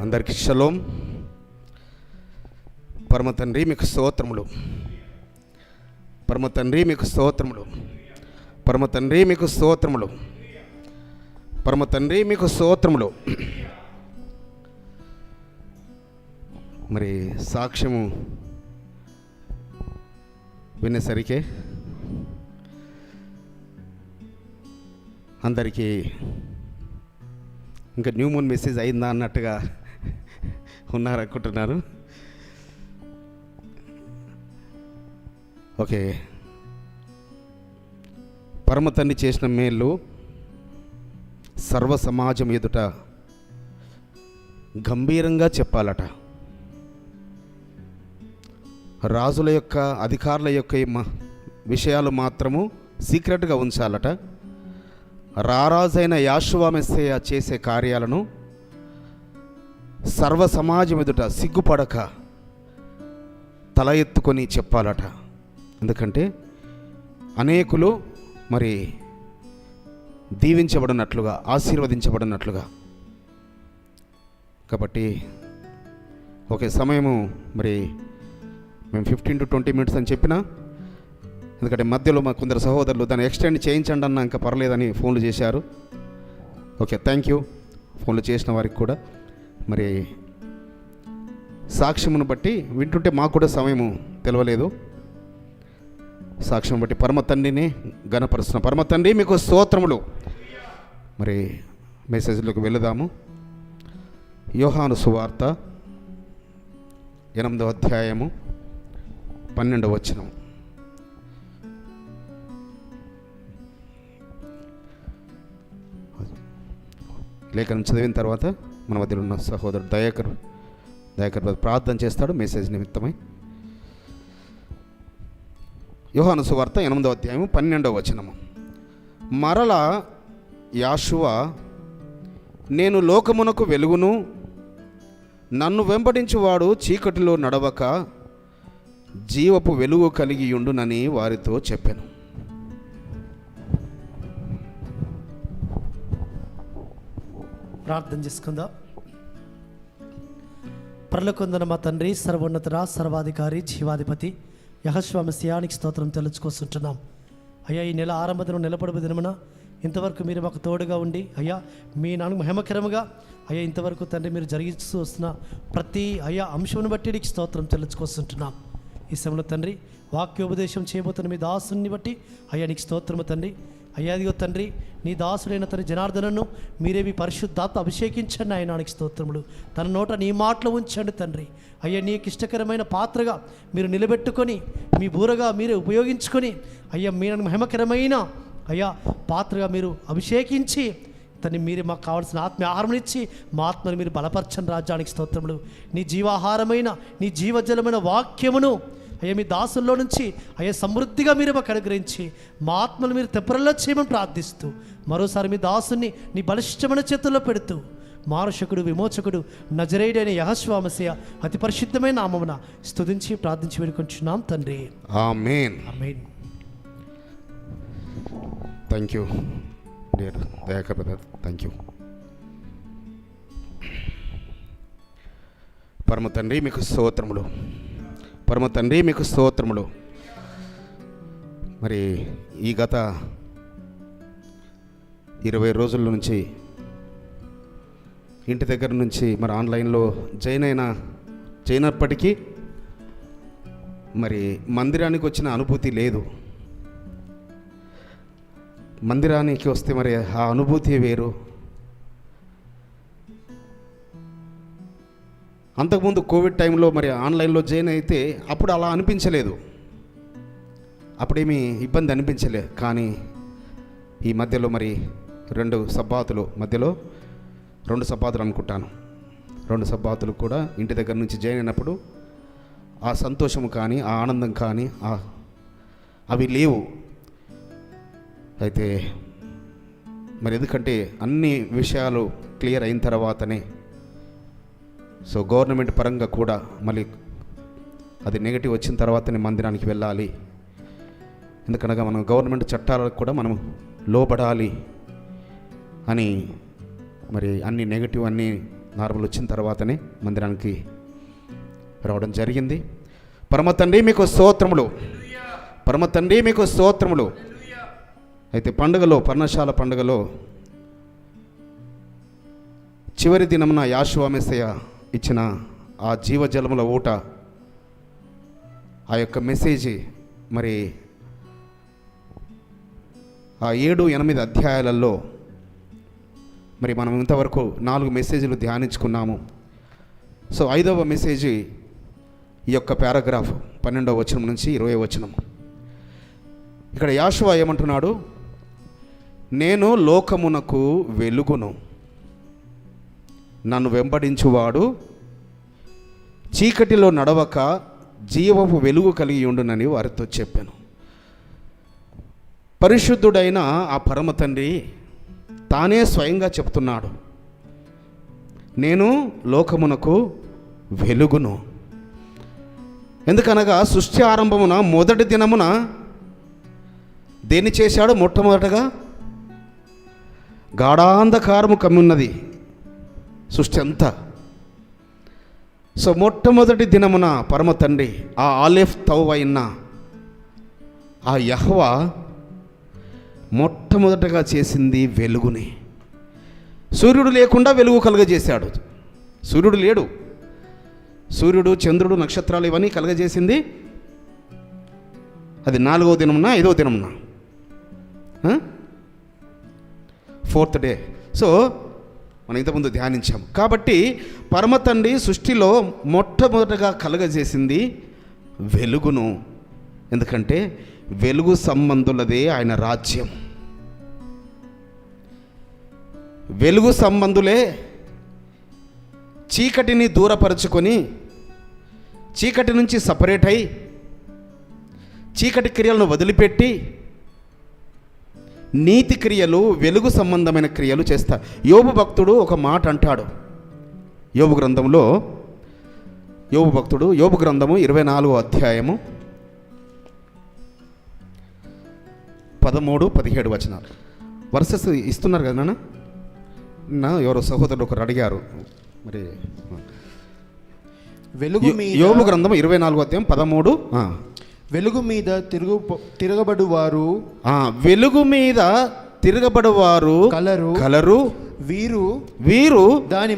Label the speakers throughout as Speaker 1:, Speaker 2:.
Speaker 1: అందరికీ షలోం. పరమ తండ్రి మీకు స్తోత్రములు, పరమ తండ్రి మీకు స్తోత్రములు, పరమ తండ్రి మీకు స్తోత్రములు, పరమ తండ్రి మీకు స్తోత్రములు. మరి సాక్ష్యము వినేసరికి అందరికీ ఇంకా న్యూ మూన్ మెసేజ్ అయిందా అన్నట్టుగా ఉన్నారనుకుంటున్నారు. ఓకే, పరమ తండ్రి చేసిన మేలు సర్వ సమాజం ఎదుట గంభీరంగా చెప్పాలట. రాజుల యొక్క అధికారుల యొక్క విషయాలు మాత్రము సీక్రెట్గా ఉంచాలట. రారాజైన యాషువా మెస్సయ్య చేసే కార్యాలను సర్వ సమాజం ఎదుట సిగ్గుపడక తల ఎత్తుకొని చెప్పాలట. ఎందుకంటే అనేకులు మరి దీవించబడినట్లుగా, ఆశీర్వదించబడినట్లుగా. కాబట్టి ఓకే, సమయము మరి మేము 15 to 20 minutes అని చెప్పినా, ఎందుకంటే మధ్యలో మా కొందరు సహోదరులు దాన్ని ఎక్స్టెండ్ చేయించండి అన్న ఇంకా పర్లేదని ఫోన్లు చేశారు. ఓకే, థ్యాంక్ యూ ఫోన్లు చేసిన వారికి కూడా. మరి సాక్ష్యమును బట్టి వింటుంటే మాకు కూడా సమయము తెలవలేదు. సాక్ష్యం బట్టి పరమ తండ్రిని ఘనపరుస్తున్న పరమ తండ్రి మీకు స్తోత్రములు. మరి మెసేజ్లోకి వెళదాము. యోహాను సువార్త 8వ అధ్యాయము 12వ వచనం. లేఖనం చదివిన తర్వాత మన మధ్యలో ఉన్న సహోదరుడు దయాకర్ ప్రార్థన చేస్తాడు మెసేజ్ నిమిత్తమై. యోహాను సువార్త 8వ అధ్యాయము 12వ వచనము. మరలా యాషువా, నేను లోకమునకు వెలుగును, నన్ను వెంబడించువాడు చీకటిలో నడవక జీవపు వెలుగు కలిగి ఉండునని వారితో చెప్పాను.
Speaker 2: ప్రార్థన చేసుకుందాం. పరలోకమందున మా తండ్రి, సర్వోన్నతుడా, సర్వాధికారి, జీవాధిపతి యెహోషువ మెస్సియానికి స్తోత్రం తెలుసుకొస్తుంటున్నాం. అయ్యా, ఈ నెల ఆరంభం నిలబడి దినమున ఇంతవరకు మీరు మాకు తోడుగా ఉండి అయ్యా మీ నాన్న మహిమకరముగా అయ్యా ఇంతవరకు తండ్రి మీరు జరిగిస్తూ వస్తున్న ప్రతి అయ్యా అంశమును బట్టి నీకు స్తోత్రం తెలుసుకొస్తుంటున్నాం. ఈ సమయంలో తండ్రి వాక్యోపదేశం చేయబోతున్న మీ దాసుని బట్టి అయ్యా నీకు స్తోత్రము తండ్రి. అయ్యా అదిగో తండ్రి, నీ దాసుడైన తండ్రి జనార్దనను మీరే మీ పరిశుద్ధాత్మ అభిషేకించండి. ఆయనానికి స్తోత్రములు. తన నోట నీ మాటలు ఉంచండి తండ్రి. అయ్యా నీకు ఇష్టకరమైన పాత్రగా మీరు నిలబెట్టుకొని మీ బూరగా మీరే ఉపయోగించుకొని అయ్యా మీ మహిమకరమైన అయ్యా పాత్రగా మీరు అభిషేకించి తన్ని మీరే మాకు కావాల్సిన ఆత్మీయ ఆహారం ఇచ్చి మా ఆత్మను మీరు బలపరచని రాజ్యానికి స్తోత్రములు. నీ జీవాహారమైన నీ జీవజలమైన వాక్యమును అయ్యా మీ దాసుల్లో నుంచి అయ్యా సమృద్ధిగా మీరు మాకు అనుగ్రహించి మా ఆత్మను మీరు తెప్పరల్లో చేయమని ప్రార్థిస్తూ మరోసారి మీ దాసుని నీ బలిష్టమైన చేతుల్లో పెడుతూ మారుషకుడు విమోచకుడు నజరేయుడైన యెహోషువ మెస్సియా అతి పరిశుద్ధమైన నామమున స్తుతించి ప్రార్థించి వేడుకొంచున్నాం తండ్రి.
Speaker 1: ఆమేన్.
Speaker 2: ఆమేన్.
Speaker 1: Thank you dear Dayakar brother, thank you. పరమ తండ్రి మీకు స్తోత్రములు, పరమ తండ్రి మీకు స్తోత్రములు. మరి ఈ గత 20 రోజుల నుంచి ఇంటి దగ్గర నుంచి మరి ఆన్లైన్లో జాయిన్ అయినప్పటికీ మరి మందిరానికి వచ్చిన అనుభూతి లేదు. మందిరానికి వస్తే మరి ఆ అనుభూతి వేరు. అంతకుముందు కోవిడ్ టైంలో మరి ఆన్లైన్లో జాయిన్ అయితే అప్పుడు అలా అనిపించలేదు, అప్పుడేమీ ఇబ్బంది అనిపించలేదు. కానీ ఈ మధ్యలో మరి 2 సబ్బాతులు మధ్యలో 2 సబ్బాతులు అనుకుంటాను, 2 సబ్బాతులు కూడా ఇంటి దగ్గర నుంచి జాయిన్ అయినప్పుడు ఆ సంతోషము కానీ ఆ ఆనందం కానీ అవి లేవు. అయితే మరి ఎందుకంటే అన్ని విషయాలు క్లియర్ అయిన తర్వాతనే సో గవర్నమెంట్ పరంగా కూడా మళ్ళీ అది నెగిటివ్ వచ్చిన తర్వాతనే మందిరానికి వెళ్ళాలి. ఎందుకనగా మనం గవర్నమెంట్ చట్టాలకు కూడా మనం లోబడాలి అని మరి అన్ని నెగిటివ్ అన్నీ నార్మల్ వచ్చిన తర్వాతనే మందిరానికి రావడం జరిగింది. పరమ తండ్రి మీకు స్తోత్రములు, పరమ తండ్రి మీకు స్తోత్రములు. అయితే పండుగలో, పర్ణశాల పండుగలో చివరి దినమున యాషువా మెస్సయ్య ఇచ్చిన ఆ జీవజలముల ఊట, ఆ యొక్క మెసేజ్ మరి ఆ 7-8 అధ్యాయాలలో మరి మనం ఇంతవరకు 4 మెసేజ్లు ధ్యానించుకున్నాము. సో 5వ మెసేజ్ ఈ యొక్క పారాగ్రాఫ్ 12వ వచనం నుంచి 20వ వచనం. ఇక్కడ యాషువా ఏమంటున్నాడు? నేను లోకమునకు వెలుగును, నన్ను వెంబడించువాడు చీకటిలో నడవక జీవపు వెలుగు కలిగి ఉండునని వారితో చెప్పాను. పరిశుద్ధుడైన ఆ పరమ తండ్రి తానే స్వయంగా చెప్తున్నాడు, నేను లోకమునకు వెలుగును. ఎందుకనగా సృష్టి ఆరంభమున మొదటి దినమున దేన్ని చేశాడు? మొట్టమొదటగా గాఢాంధకారము కమ్మున్నది సృష్టి అంతా. సో మొట్టమొదటి దినమున పరమ తండ్రి ఆ ఆలెఫ్ తౌ అయిన ఆ యెహోవా మొట్టమొదటగా చేసింది వెలుగుని. సూర్యుడు లేకుండా వెలుగు కలుగజేశాడు. సూర్యుడు లేడు, సూర్యుడు, చంద్రుడు, నక్షత్రాలు ఇవన్నీ కలుగజేసింది అది 4వ దినమున, 5వ దినమున, 4th డే. సో మనం ఇంతకుముందు ధ్యానించాం. కాబట్టి పరమ తండ్రి సృష్టిలో మొట్టమొదటగా కలుగజేసింది వెలుగును. ఎందుకంటే వెలుగు సంబంధులదే ఆయన రాజ్యం. వెలుగు సంబంధులే చీకటిని దూరపరుచుకొని, చీకటి నుంచి సపరేట్ అయి, చీకటి క్రియలను వదిలిపెట్టి నీతి క్రియలు, వెలుగు సంబంధమైన క్రియలు చేస్తారు. యోబు భక్తుడు ఒక మాట అంటాడు యోబు గ్రంథంలో. యోబు భక్తుడు, యోబు గ్రంథము 24వ అధ్యాయము 13-17 వచనాలు. వర్సెస్ ఇస్తున్నారు కదా నాన్న. ఎవరో సహోదరుడు ఒకరు అడిగారు మరి.
Speaker 3: వెలుగు మీద,
Speaker 1: యోబు గ్రంథం 24వ అధ్యాయం 13.
Speaker 3: వెలుగు మీద తిరగబడువారు,
Speaker 1: వెలుగు మీద తిరగబడువారు కలరు. వీరు
Speaker 3: దాని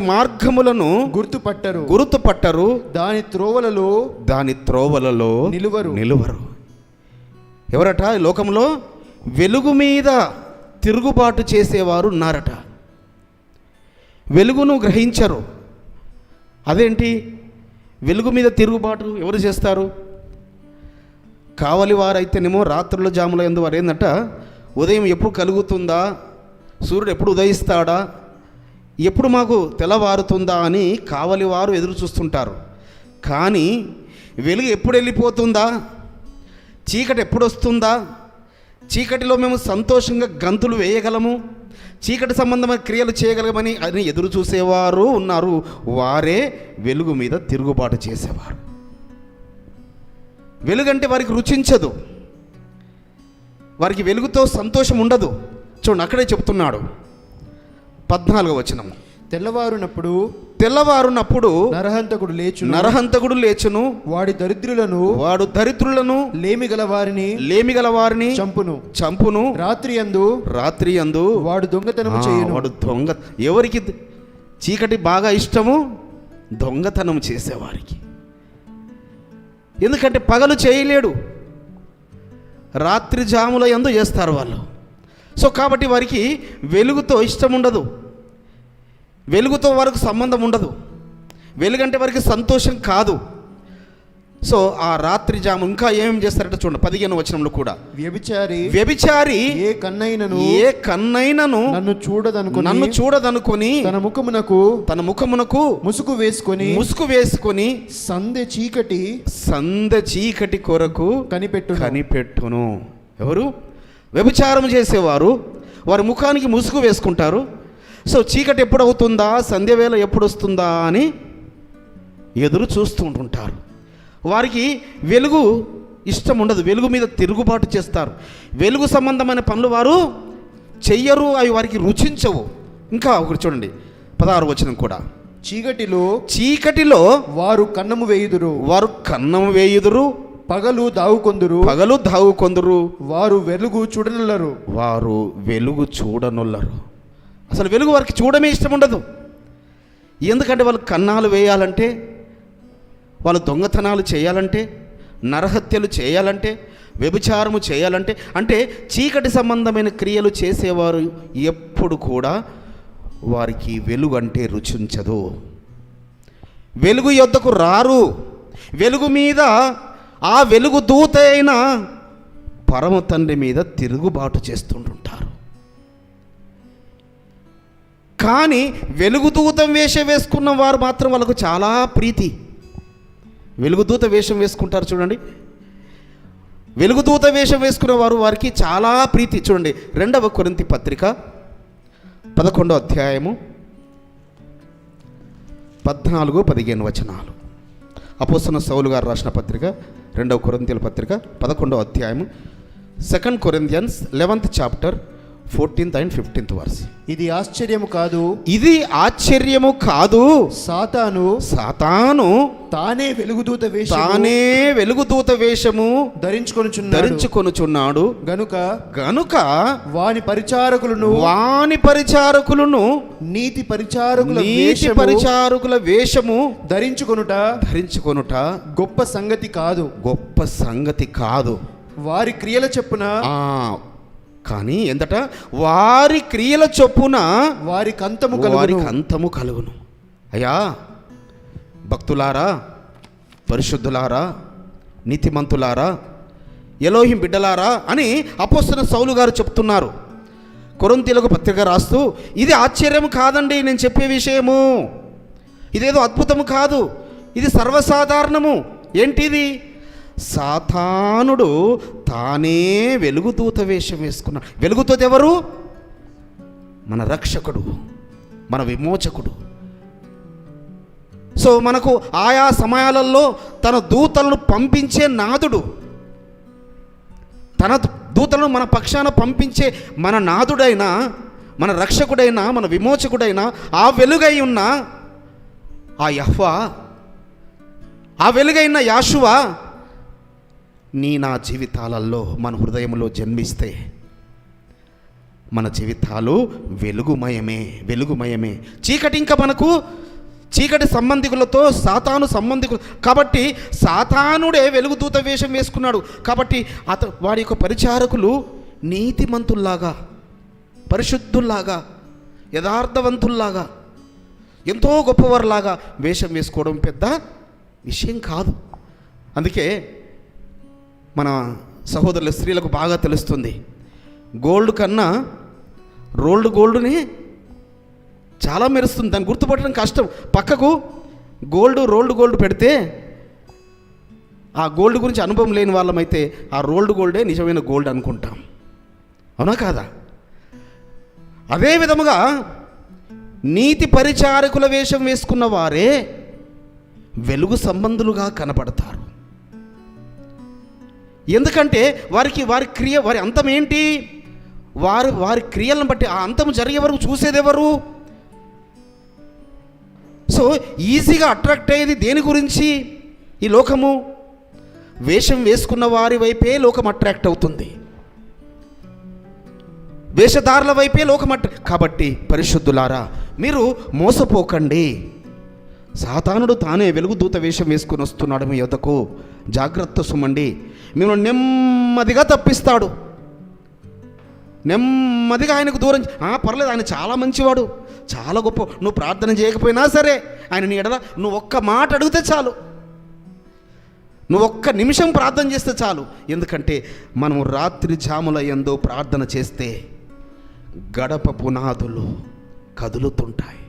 Speaker 3: మార్గములను
Speaker 1: గుర్తుపట్టరు. దాని త్రోవలలో నిలువరు. ఎవరట? లోకంలో వెలుగు మీద తిరుగుబాటు చేసేవారు ఉన్నారట. వెలుగును గ్రహించరు. అదేంటి? వెలుగు మీద తిరుగుబాటు ఎవరు చేస్తారు? కావలి వారైతేనేమో రాత్రుల జాముల యందు వారు ఏంటంట, ఉదయం ఎప్పుడు కలుగుతుందా, సూర్యుడు ఎప్పుడు ఉదయిస్తాడా, ఎప్పుడు మాకు తెల్లవారుతుందా అని కావలి వారు ఎదురు చూస్తుంటారు. కానీ వెలుగు ఎప్పుడు వెళ్ళిపోతుందా, చీకటి ఎప్పుడు వస్తుందా, చీకటిలో మేము సంతోషంగా గంతులు వేయగలము, చీకటి సంబంధమైన క్రియలు చేయగలమని అని ఎదురు చూసేవారు ఉన్నారు. వారే వెలుగు మీద తిరుగుబాటు చేసేవారు. వెలుగంటే వారికి రుచించదు, వారికి వెలుగుతో సంతోషం ఉండదు. చూడండి, అక్కడే చెప్తున్నాడు 14వ వచనం. తెల్లవారునప్పుడు నరహంతకుడు లేచును, వాడు దరిద్రులను లేమి గల వారిని చంపును. రాత్రి యందు వాడు దొంగ. ఎవరికి చీకటి బాగా ఇష్టము? దొంగతనం చేసేవారికి. ఎందుకంటే పగలు చేయలేడు, రాత్రి జాముల యందు చేస్తారు వాళ్ళు. సో కాబట్టి వారికి వెలుగుతో ఇష్టం ఉండదు, వెలుగుతో వారికి సంబంధం ఉండదు, వెలుగంటే వారికి సంతోషం కాదు. సో ఆ రాత్రి జాము ఇంకా ఏమేం చేస్తారంటే చూడండి 15వ వచనంలో కూడా, వ్యభిచారి ఏ కన్నైనను నన్ను చూడదనుకొని తన ముఖమునకు ముసుగు వేసుకొని సందె చీకటి కొరకు కనిపెట్టును. ఎవరు? వ్యభిచారం చేసేవారు. వారి ముఖానికి ముసుగు వేసుకుంటారు. సో చీకటి ఎప్పుడు అవుతుందా, సంధ్యవేళ ఎప్పుడు వస్తుందా అని ఎదురు చూస్తూ ఉంటుంటారు. వారికి వెలుగు ఇష్టం ఉండదు, వెలుగు మీద తిరుగుబాటు చేస్తారు. వెలుగు సంబంధమైన పనులు వారు చెయ్యరు, అవి వారికి రుచించవు. ఇంకా ఒకటి చూడండి 16వ వచనం కూడా, చీకటిలో
Speaker 3: వారు కన్నము వేయుదురు,
Speaker 1: వారు కన్నం వేయుదురు,
Speaker 3: పగలు
Speaker 1: దావుకొందురు,
Speaker 3: వారు వెలుగు చూడనల్లరు.
Speaker 1: వారు వెలుగు చూడనుల్లరు. అసలు వెలుగు వారికి చూడమే ఇష్టం ఉండదు. ఎందుకంటే వాళ్ళు కన్నాలు వేయాలంటే, వాళ్ళు దొంగతనాలు చేయాలంటే, నరహత్యలు చేయాలంటే, వ్యభిచారము చేయాలంటే, అంటే చీకటి సంబంధమైన క్రియలు చేసేవారు ఎప్పుడు కూడా వారికి వెలుగు అంటే రుచించదు. వెలుగు యొద్దకు రారు. వెలుగు మీద, ఆ వెలుగు దూత అయిన పరమ తండ్రి మీద తిరుగుబాటు చేస్తుంటుంటారు. కానీ వెలుగుదూతం వేషం వేసుకున్న వారు మాత్రం వాళ్ళకు చాలా ప్రీతి. వెలుగుదూత వేషం వేసుకుంటారు చూడండి, వెలుగుదూత వేషం వేసుకున్న వారు వారికి చాలా ప్రీతి. చూడండి 2వ కొరింథీ పత్రిక 11వ అధ్యాయము 14-15 వచనాలు. అపోస్తలుడైన సౌలు గారు రాసిన పత్రిక 2వ కొరింథీయుల పత్రిక 11వ అధ్యాయము, 2 Corinthians 11th chapter 14th and 15th verse.
Speaker 3: ఇది ఆశ్చర్యము కాదు,
Speaker 1: ఇది ఆశ్చర్యము కాదు, సాతాను
Speaker 3: తానే
Speaker 1: వెలుగుదూత వేషము ధరించుకొనుచున్నాడు గనుక
Speaker 3: వాని పరిచారకులను
Speaker 1: నీతి పరిచారకుల వేషము ధరించుకొనుట
Speaker 3: గొప్ప సంగతి కాదు. వారి క్రియల చెప్పున,
Speaker 1: కానీ ఎందట వారి క్రియల చొప్పున
Speaker 3: వారికి
Speaker 1: అంతము కలుగును. అయ్యా భక్తులారా, పరిశుద్ధులారా, నీతిమంతులారా, ఎలోహిం బిడ్డలారా అని అపోస్తలుడైన సౌలు గారు చెప్తున్నారు. కొరింథీయులకు పత్రిక రాస్తూ, ఇది ఆశ్చర్యం కాదండి నేను చెప్పే విషయము, ఇదేదో అద్భుతము కాదు, ఇది సర్వసాధారణము. ఏంటిది? సాతానుడు తానే వెలుగుదూత వేషం వేసుకున్నాడు. వెలుగుదూత ఎవరు? మన రక్షకుడు, మన విమోచకుడు. సో మనకు ఆయా సమయాలలో తన దూతలను పంపించే నాదుడు, తన దూతలను మన పక్షాన పంపించే మన నాదుడైన, మన రక్షకుడైన, మన విమోచకుడైన ఆ వెలుగై ఉన్న ఆ యెహోవా, ఆ వెలుగైన యాషువా నా జీవితాలలో, మన హృదయంలో జన్మిస్తే మన జీవితాలు వెలుగుమయమే. చీకటి ఇంకా మనకు చీకటి సంబంధికులతో సాతాను సంబంధికులు కాబట్టి సాతానుడే వెలుగుదూత వేషం వేసుకున్నాడు. కాబట్టి వాడి యొక్క పరిచారకులు నీతిమంతుల్లాగా, పరిశుద్ధుల్లాగా, యథార్థవంతుల్లాగా, ఎంతో గొప్పవారిలాగా వేషం వేసుకోవడం పెద్ద విషయం కాదు. అందుకే మన సహోదరుల స్త్రీలకు బాగా తెలుస్తుంది, గోల్డ్ కన్నా రోల్డ్ చాలా మెరుస్తుంది. దాన్ని గుర్తుపట్టడం కష్టం. పక్కకు రోల్డ్ గోల్డ్ పెడితే ఆ గోల్డ్ గురించి అనుభవం లేని వాళ్ళమైతే ఆ రోల్డ్ గోల్డే నిజమైన గోల్డ్ అనుకుంటాం. అవునా కాదా? అదే విధముగా నీతి పరిచారకుల వేషం వేసుకున్న వారే వెలుగు సంబంధులుగా కనపడతారు. ఎందుకంటే వారి అంతం ఏంటి? వారి క్రియలను బట్టి ఆ అంతం జరిగే వరకు చూసేదెవరు? సో ఈజీగా అట్రాక్ట్ అయ్యేది దేని గురించి? ఈ లోకము. వేషం వేసుకున్న వారి వైపే లోకం అట్రాక్ట్ అవుతుంది, వేషధారుల వైపే లోకం కాబట్టి పరిశుద్ధులారా, మీరు మోసపోకండి. సాతానుడు తానే వెలుగుదూత వేషం వేసుకుని వస్తున్నాడు మీ యొద్దకు. జాగ్రత్త సుమండి. మిమ్మల్ని నెమ్మదిగా తప్పిస్తాడు, నెమ్మదిగా ఆయనకు దూరం. పర్లేదు, ఆయన చాలా మంచివాడు, చాలా గొప్ప. నువ్వు ప్రార్థన చేయకపోయినా సరే ఆయన నీ ఎడల నువ్వు ఒక్క మాట అడిగితే చాలు, నువ్వు ఒక్క నిమిషం ప్రార్థన చేస్తే చాలు. ఎందుకంటే మనము రాత్రి జాముల యందు ప్రార్థన చేస్తే గడప పునాదులు కదులుతుంటాయి,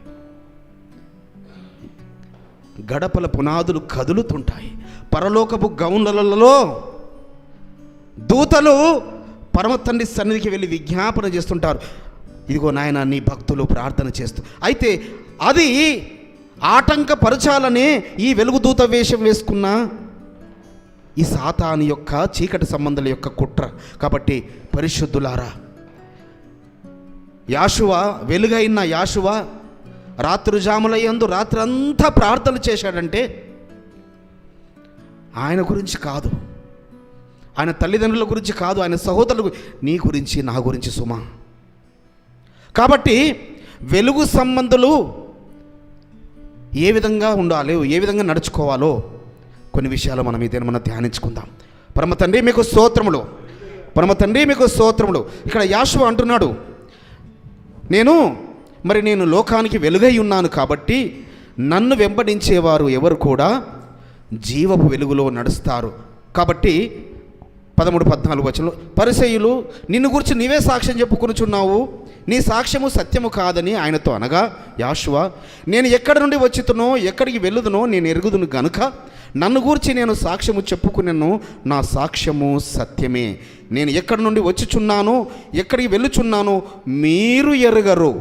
Speaker 1: గడపల పునాదులు కదులుతుంటాయి. పరలోకపు గౌన్లలో దూతలు పరమ తండ్రి సన్నిధికి వెళ్ళి విజ్ఞాపన చేస్తుంటారు, ఇదిగో నాయన నీ భక్తులు ప్రార్థన చేస్తూ. అయితే అది ఆటంకపరచాలనే ఈ వెలుగుదూత వేషం వేసుకున్న ఈ సాతాను యొక్క చీకటి సంబంధాల యొక్క కుట్ర. కాబట్టి పరిశుద్ధులారా, యాషువా, వెలుగైన యాషువా రాత్రి జాములయ్యందు రాత్రి అంతా ప్రార్థనలు చేశాడంటే ఆయన గురించి కాదు, ఆయన తల్లిదండ్రుల గురించి కాదు, ఆయన సహోదరుల నీ గురించి నా గురించి సుమా. కాబట్టి వెలుగు సంబంధులు ఏ విధంగా ఉండాలో, ఏ విధంగా నడుచుకోవాలో కొన్ని విషయాలు మనం ఇదే మనం ధ్యానించుకుందాం. పరమ తండ్రి మీకు స్తోత్రములు, పరమ తండ్రి మీకు స్తోత్రములు. ఇక్కడ యాషువ అంటున్నాడు, నేను లోకానికి వెలుగై ఉన్నాను కాబట్టి నన్ను వెంబడించేవారు ఎవరు కూడా జీవపు వెలుగులో నడుస్తారు. కాబట్టి 13-14 వచనంలో పరిసయ్యులు నిన్ను గురించి నీవే సాక్ష్యం చెప్పుకొనుచున్నావు, నీ సాక్ష్యము సత్యము కాదని ఆయనతో అనగా, యాషువ నేను ఎక్కడి నుండి వచ్చితునో ఎక్కడికి వెళ్ళుదునో నేను ఎరుగుదును గనుక నన్ను గూర్చి నేను సాక్ష్యము చెప్పుకున్నాను, నా సాక్ష్యము సత్యమే. నేను ఎక్కడి నుండి వచ్చుచున్నాను ఎక్కడికి వెళ్ళుచున్నాను మీరు ఎరుగరు.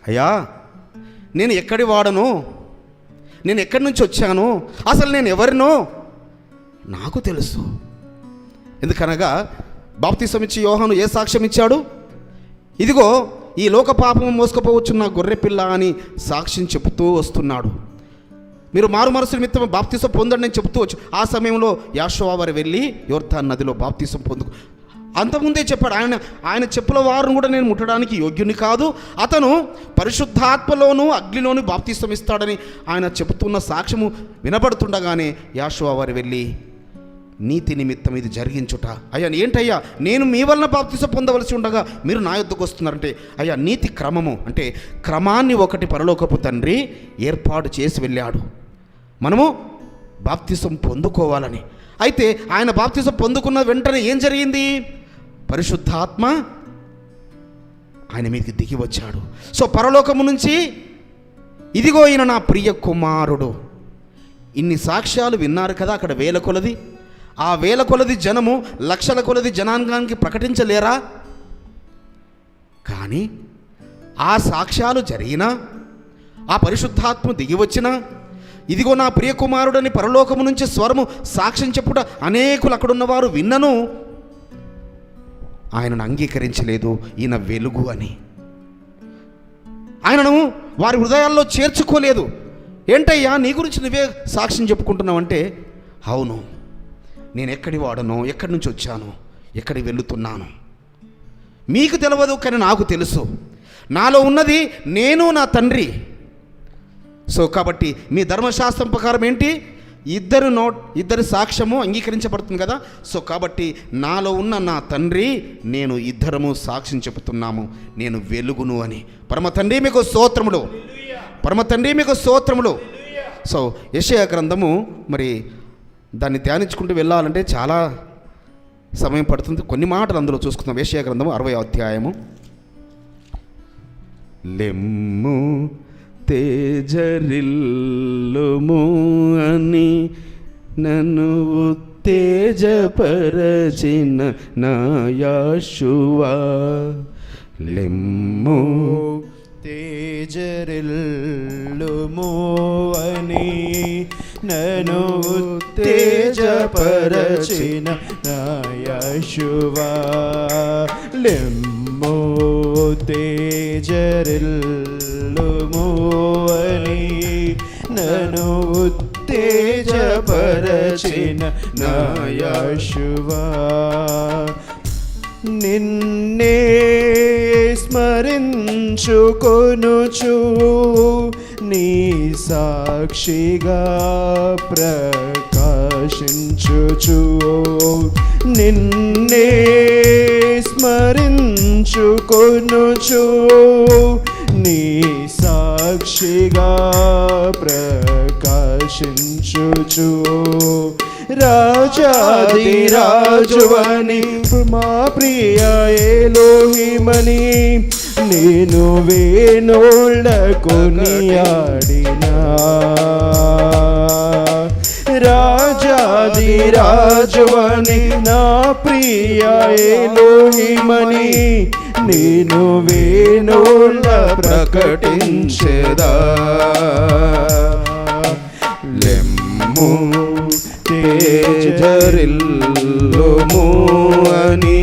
Speaker 1: అయ్యా నేను ఎక్కడి వాడను, నేను ఎక్కడి నుంచి వచ్చాను, అసలు నేను ఎవరినో నాకు తెలుసు. ఎందుకనగా బాప్తిసం ఇచ్చి యోహాను ఏ సాక్ష్యం ఇచ్చాడు? ఇదిగో ఈ లోక పాపము మోసుకుపోవచ్చున్న గొర్రెపిల్ల అని సాక్ష్యం చెబుతూ వస్తున్నాడు. మీరు మారు మనసు నిమిత్తం బాప్తిసం పొందండి అని చెబుతూ వచ్చు. ఆ సమయంలో యాషోవా వారు వెళ్ళి యోర్దాను నదిలో బాప్తిసం పొందుకు అంతకుముందే చెప్పాడు, ఆయన చెప్పుల వారిని కూడా నేను ముట్టడానికి యోగ్యుని కాదు, అతను పరిశుద్ధాత్మలోను అగ్నిలోను బాప్తిసం ఇస్తాడని ఆయన చెబుతున్న సాక్ష్యము వినబడుతుండగానే యాషోవా వారు వెళ్ళి నీతి నిమిత్తం ఇది జరిగించుట. అయ్యా ఏంటయ్యా నేను మీ వలన బాప్తిసం పొందవలసి ఉండగా మీరు నా యొద్దకు వస్తున్నారంటే, అయ్యా నీతి క్రమము అంటే క్రమాన్ని ఒకటి పరలోకపు తండ్రి ఏర్పాటు చేసి వెళ్ళాడు మనము బాప్తిసం పొందుకోవాలని. అయితే ఆయన బాప్తిసం పొందుకున్న వెంటనే ఏం జరిగింది? పరిశుద్ధాత్మ ఆయన మీదకి దిగి వచ్చాడు. సో పరలోకము నుంచి ఇదిగో ఈయన నా ప్రియ కుమారుడు. ఇన్ని సాక్ష్యాలు విన్నారు కదా అక్కడ వేల కొలది, ఆ వేల కొలది జనము లక్షల కొలది జనాంగానికి ప్రకటించలేరా? కానీ ఆ సాక్ష్యాలు జరిగినా, ఆ పరిశుద్ధాత్మ దిగి వచ్చినా, ఇదిగో నా ప్రియ కుమారుడని పరలోకము నుంచి స్వరము సాక్ష్యం చెప్పుట అనేకులు అక్కడున్నవారు విన్నను ఆయనను అంగీకరించలేదు. ఈయన వెలుగు అని ఆయనను వారి హృదయాల్లో చేర్చుకోలేదు. ఏంటయ్యా నీ గురించి నువ్వే సాక్ష్యం చెప్పుకుంటున్నావు అంటే, అవును నేను ఎక్కడి వాడనో, ఎక్కడి నుంచి వచ్చాను, ఎక్కడికి వెళుతున్నాను మీకు తెలియదు, కానీ నాకు తెలుసు. నాలో ఉన్నది నేను నా తండ్రి. సో కాబట్టి మీ ధర్మశాస్త్రం ప్రకారం ఏంటి? ఇద్దరి సాక్ష్యము అంగీకరించబడుతుంది కదా. సో కాబట్టి నాలో ఉన్న నా తండ్రి నేను ఇద్దరము సాక్ష్యం చెబుతున్నాము, నేను వెలుగును అని. పరమ తండ్రి మీకు స్తోత్రములు, పరమ తండ్రి మీకు స్తోత్రములు. సో యెషయా గ్రంథము మరి దాన్ని ధ్యానించుకుంటూ వెళ్ళాలంటే చాలా సమయం పడుతుంది. కొన్ని మాటలు అందులో చూసుకుందాం. యెషయా గ్రంథము 60వ అధ్యాయము. లెమ్ము తేజరిల్లుము అని నన్ను ఉత్తేజపరచిన నా యాషువా, లెమ్ము
Speaker 3: తేజరిల్లుము అని నన్ను ఉత్తేజపరచిన నా యాషువా, లెమ్ము తేజరిల్లుము అని నన్ను ఉత్తేజపరచిన నా యాషువా, నిన్నే స్మరించుకొనుచు నీ సాక్షిగా ప్రకాశించుచు, నిన్నే స్మరించుకొనుచు నీ సాక్షిగా ప్రకాశించుచు, రాజాది రాజువని మా ప్రియ ఎలోహిమని నేను వేణోళ్ళ కొనియాడినా, రాజాది రాజువని నా ప్రియ ఎలోహిమని నేను వేణోళ్ళ ప్రకటించెదా, లెమ్ము తేజరిల్లుము అని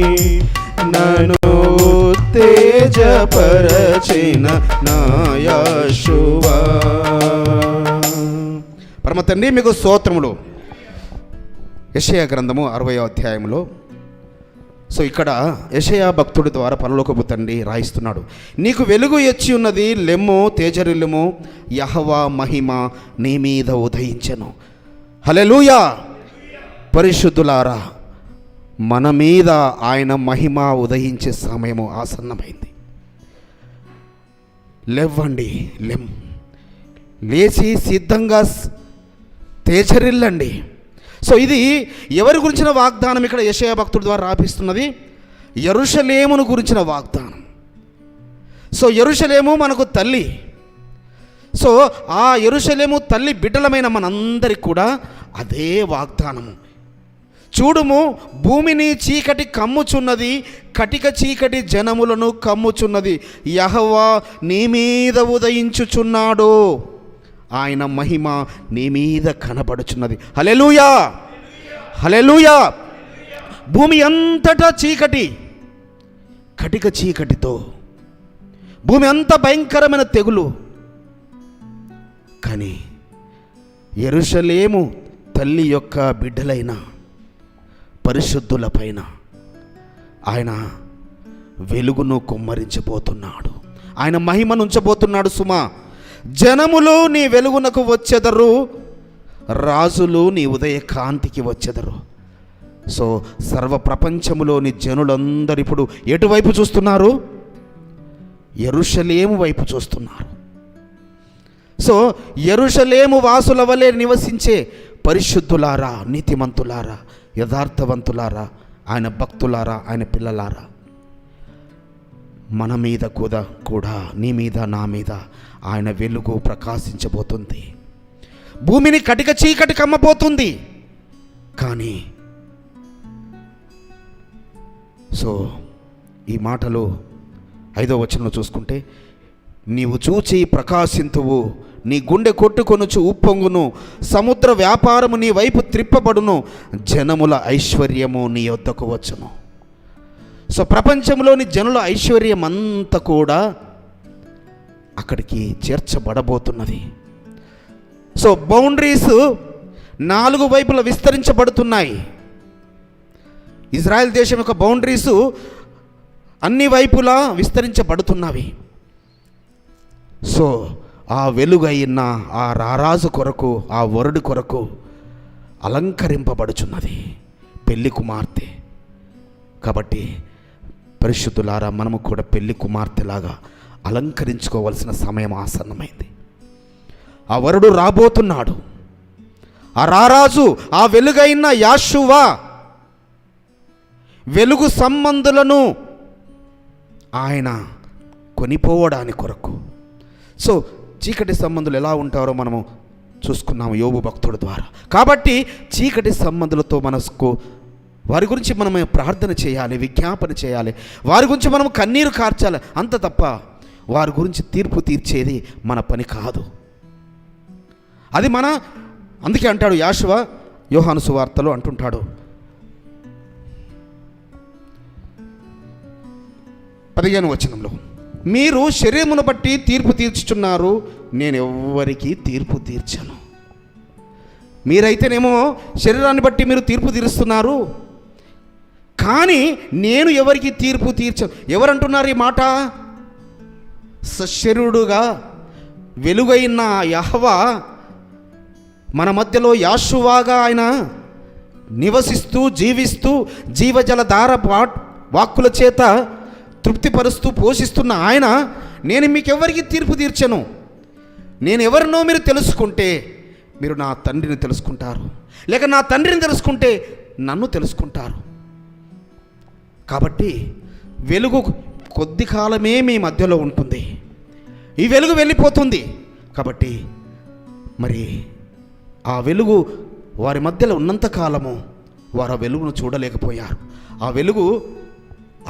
Speaker 3: నన్ను తేజపరచిన తేజపరచిన నా యెహోవా.
Speaker 1: పరమ తండ్రి మీకు స్తోత్రములు. యెషయా గ్రంథము 60వ అధ్యాయంలో ఇక్కడ యెషయా భక్తుడి ద్వారా పరలోకపు తండ్రి రాయిస్తున్నాడు. నీకు వెలుగు ఎచ్చి ఉన్నది, లెమ్ము తేజరిల్లుము, యెహోవా మహిమ నీ మీద ఉదయించెను. హల్లెలూయా. పరిశుద్ధులారా, మన మీద ఆయన మహిమ ఉదయించే సమయము ఆసన్నమైంది. లేవండి, లేచి సిద్ధంగా తేజరిల్లండి. ఇది ఎవరి గురించిన వాగ్దానం ఇక్కడ యెషయా భక్తుడి ద్వారా రాపిస్తున్నది? యెరూషలేమును గురించిన వాగ్దానం. యెరూషలేము మనకు తల్లి. ఆ యెరూషలేము తల్లి బిడ్డలమైన మనందరికి కూడా అదే వాగ్దానము. చూడుము, భూమిని చీకటి కమ్ముచున్నది, కటిక చీకటి జనములను కమ్ముచున్నది. యెహోవా నీ మీద ఉదయించుచున్నాడు, ఆయన మహిమ నీ మీద కనబడుచున్నది. హల్లెలూయా, హల్లెలూయా. భూమి అంతటా చీకటి, కటిక చీకటితో, భూమి అంత భయంకరమైన తెగులు. కానీ యెరూషలేము తల్లి యొక్క బిడ్డలైన పరిశుద్ధుల పైన ఆయన వెలుగును కుమ్మరించబోతున్నాడు, ఆయన మహిమను ఉంచబోతున్నాడు. సుమా, జనములు నీ వెలుగునకు వచ్చెదరు, రాజులు నీ ఉదయ కాంతికి వచ్చెదరు. సర్వ ప్రపంచములోని జనులందరూ ఇప్పుడు ఎటువైపు చూస్తున్నారు? యెరూషలేము వైపు చూస్తున్నారు. యెరూషలేము వాసుల వలె నివసించే పరిశుద్ధులారా, నీతిమంతులారా, యథార్థవంతులారా, ఆయన భక్తులారా, ఆయన పిల్లలారా, మన మీద కూడా నీ మీద నా మీద ఆయన వెలుగు ప్రకాశించబోతుంది. భూమిని కటిక చీకటి కమ్మబోతుంది. కానీ ఈ మాటలు 5వ వచనంలో చూసుకుంటే, నీవు చూచి ప్రకాశింతువు, నీ గుండె కొట్టుకొనుచు ఉప్పొంగును, సముద్ర వ్యాపారము నీ వైపు త్రిప్పబడును, జనముల ఐశ్వర్యము నీ యొద్దకు వచ్చును. ప్రపంచంలోని జనుల ఐశ్వర్యం అంతా కూడా అక్కడికి చేర్చబడబోతున్నది. బౌండరీస్ 4 వైపులా విస్తరించబడుతున్నాయి. ఇజ్రాయెల్ దేశం యొక్క బౌండరీస్ అన్ని వైపులా విస్తరించబడుతున్నవి. ఆ వెలుగైన ఆ రారాజు కొరకు, ఆ వరుడి కొరకు అలంకరింపబడుచున్నది పెళ్లి కుమార్తె. కాబట్టి పరిశుద్ధులారా, మనము కూడా పెళ్లి కుమార్తెలాగా అలంకరించుకోవాల్సిన సమయం ఆసన్నమైంది. ఆ వరుడు రాబోతున్నాడు. ఆ రారాజు, ఆ వెలుగైన యాషువా వెలుగు సంబంధులను ఆయన కొనిపోవడానికి కొరకు. చీకటి సంబంధులు ఎలా ఉంటారో మనము చూసుకున్నాము యోబు భక్తుడి ద్వారా. కాబట్టి చీకటి సంబంధులతో మనకు వారి గురించి మనం ప్రార్థన చేయాలి, విజ్ఞాపన చేయాలి, వారి గురించి మనం కన్నీరు కార్చాలి. అంత తప్ప వారి గురించి తీర్పు తీర్చేది మన పని కాదు. అది అందుకే అంటాడు యాషువా యోహాను సువార్తలో అంటుంటాడు, 15వ వచనంలో, మీరు శరీరమును బట్టి తీర్పు తీర్చుచున్నారు, నేను ఎవ్వరికీ తీర్పు తీర్చను. మీరైతేనేమో శరీరాన్ని బట్టి మీరు తీర్పు తీరుస్తున్నారు, కానీ నేను ఎవరికి తీర్పు తీర్చను. ఎవరంటున్నారు ఈ మాట? సశరీరుడుగా వెలుగైన యెహోవా మన మధ్యలో యాషువాగా ఆయన నివసిస్తూ, జీవిస్తూ, జీవజల ధార వాక్కుల చేత తృప్తిపరుస్తూ పోషిస్తున్న ఆయన, నేను మీకెవరికి తీర్పు తీర్చను. నేను ఎవరినో మీరు తెలుసుకుంటే మీరు నా తండ్రిని తెలుసుకుంటారు, లేక నా తండ్రిని తెలుసుకుంటే నన్ను తెలుసుకుంటారు. కాబట్టి వెలుగు కొద్ది కాలమే మీ మధ్యలో ఉంటుంది, ఈ వెలుగు వెళ్ళిపోతుంది. కాబట్టి మరి ఆ వెలుగు వారి మధ్యలో ఉన్నంతకాలము వారు ఆ వెలుగును చూడలేకపోయారు. ఆ వెలుగు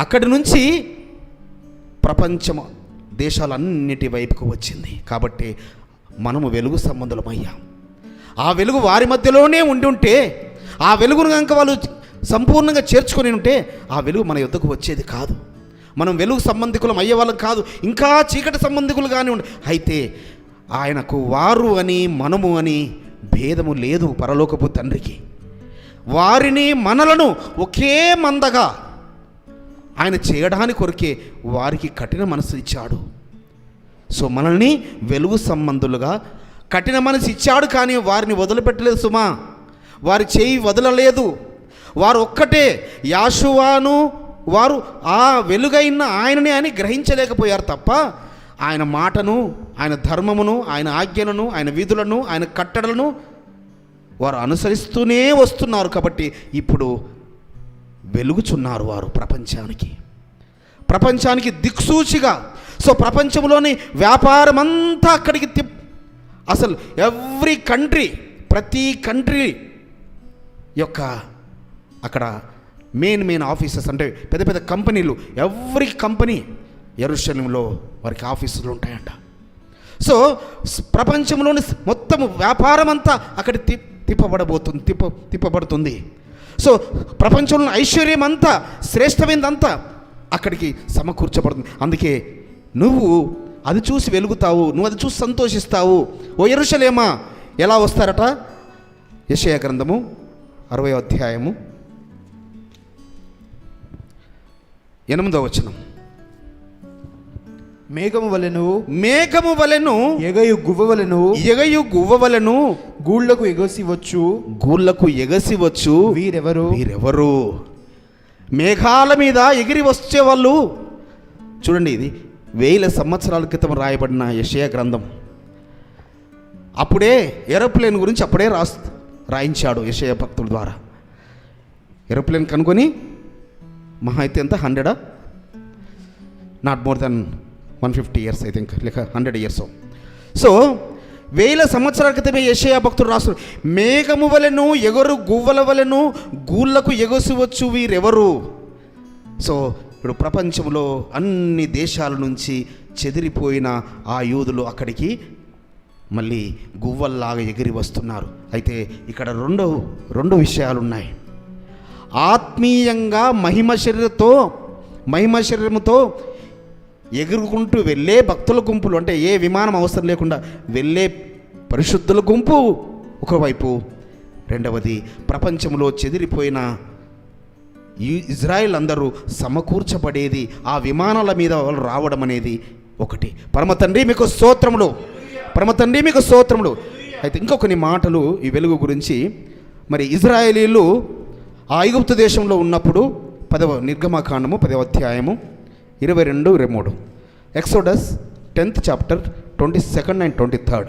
Speaker 1: అక్కడి నుంచి ప్రపంచం దేశాలన్నిటి వైపుకు వచ్చింది. కాబట్టి మనము వెలుగు సంబంధులమయ్యాం. ఆ వెలుగు వారి మధ్యలోనే ఉండి ఉంటే, ఆ వెలుగును కనుక వాళ్ళు సంపూర్ణంగా చేర్చుకొని ఉంటే, ఆ వెలుగు మన యొద్దకు వచ్చేది కాదు. మనం వెలుగు సంబంధికులం అయ్యే వాళ్ళం కాదు, ఇంకా చీకటి సంబంధికులు కానివ్వండి. అయితే ఆయనకు వారు అని మనము అని భేదము లేదు పరలోకపు తండ్రికి. వారిని మనలను ఒకే మందగా ఆయన చేయడానికి కొరకే వారికి కఠిన మనసు ఇచ్చాడు. సో మనల్ని వెలుగు సంబంధులుగా కఠిన మనసు ఇచ్చాడు, కానీ వారిని వదిలిపెట్టలేదు సుమా. వారి చేయి వదలలేదు. వారు ఒక్కటే యాషువాను వారు ఆ వెలుగైన ఆయననే అని గ్రహించలేకపోయారు తప్ప ఆయన మాటను, ఆయన ధర్మమును, ఆయన ఆజ్ఞలను, ఆయన విధులను, ఆయన కట్టడలను వారు అనుసరిస్తూనే వస్తున్నారు. కాబట్టి ఇప్పుడు వెలుగుచున్నారు వారు ప్రపంచానికి దిక్సూచిగా. సో ప్రపంచంలోని వ్యాపారం అంతా అక్కడికి అసలు ఎవ్రీ కంట్రీ, ప్రతి కంట్రీ యొక్క అక్కడ మెయిన్ ఆఫీసెస్ అంటే పెద్ద పెద్ద కంపెనీలు, ఎవ్రీ కంపెనీ యెరూషలేములో వారికి ఆఫీసులు ఉంటాయంట. సో ప్రపంచంలోని మొత్తం వ్యాపారం అంతా అక్కడ తిప్పబడుతుంది. సో ప్రపంచంలో ఐశ్వర్యం అంతా, శ్రేష్టమైనదంతా అక్కడికి సమకూర్చబడుతుంది. అందుకే నువ్వు అది చూసి వెలుగుతావు, నువ్వు అది చూసి సంతోషిస్తావు. ఓ యెరూషలేమా ఎలా వస్తారట? యెషయా గ్రంథము 60వ అధ్యాయము 8వ వచనం.
Speaker 3: మేఘము వలెను
Speaker 1: ఎగయు గువ్వ వలెను
Speaker 3: గూళ్ళకు ఎగసి వచ్చు
Speaker 1: వీరెవరు? మేఘాల మీద ఎగిరి వచ్చే వాళ్ళు. చూడండి, ఇది 1000 సంవత్సరాల క్రితం రాయబడిన యెషయా గ్రంథం. అప్పుడే ఏరోప్లేన్ గురించి అప్పుడే రాయించాడు యెషయా భక్తుల ద్వారా. ఏరోప్లేన్ కనుకొని మహా అయితే ఎంత 100, not more than 150 years I think, లేక 100 years. సో 1000 సంవత్సరాల క్రితమే యెషయా భక్తుడు రాస్తారు, మేఘము వలెను ఎగరు గువ్వల వలెను గూళ్ళకు ఎగసివచ్చు వీరెవరు? సో ఇప్పుడు ప్రపంచంలో అన్ని దేశాల నుంచి చెదిరిపోయిన ఆ యూదులు అక్కడికి మళ్ళీ గువ్వల్లాగా ఎగిరి వస్తున్నారు. అయితే ఇక్కడ రెండు విషయాలు ఉన్నాయి. ఆత్మీయంగా మహిమ శరీరముతో ఎగురుకుంటూ వెళ్ళే భక్తుల గుంపులు, అంటే ఏ విమానం అవసరం లేకుండా వెళ్ళే పరిశుద్ధుల గుంపు ఒకవైపు, రెండవది ప్రపంచంలో చెదిరిపోయిన ఇజ్రాయెల్ అందరూ సమకూర్చబడేది, ఆ విమానాల మీద వాళ్ళు రావడం అనేది ఒకటి. పరమ తండ్రి మీకు స్తోత్రములు. అయితే ఇంకొకని మాటలు ఈ వెలుగు గురించి. మరి ఇజ్రాయేలీలు ఆ ఐగుప్తు దేశంలో ఉన్నప్పుడు నిర్గమకాండము 10వ అధ్యాయము 22-23, exodus 10th chapter 22nd and 23.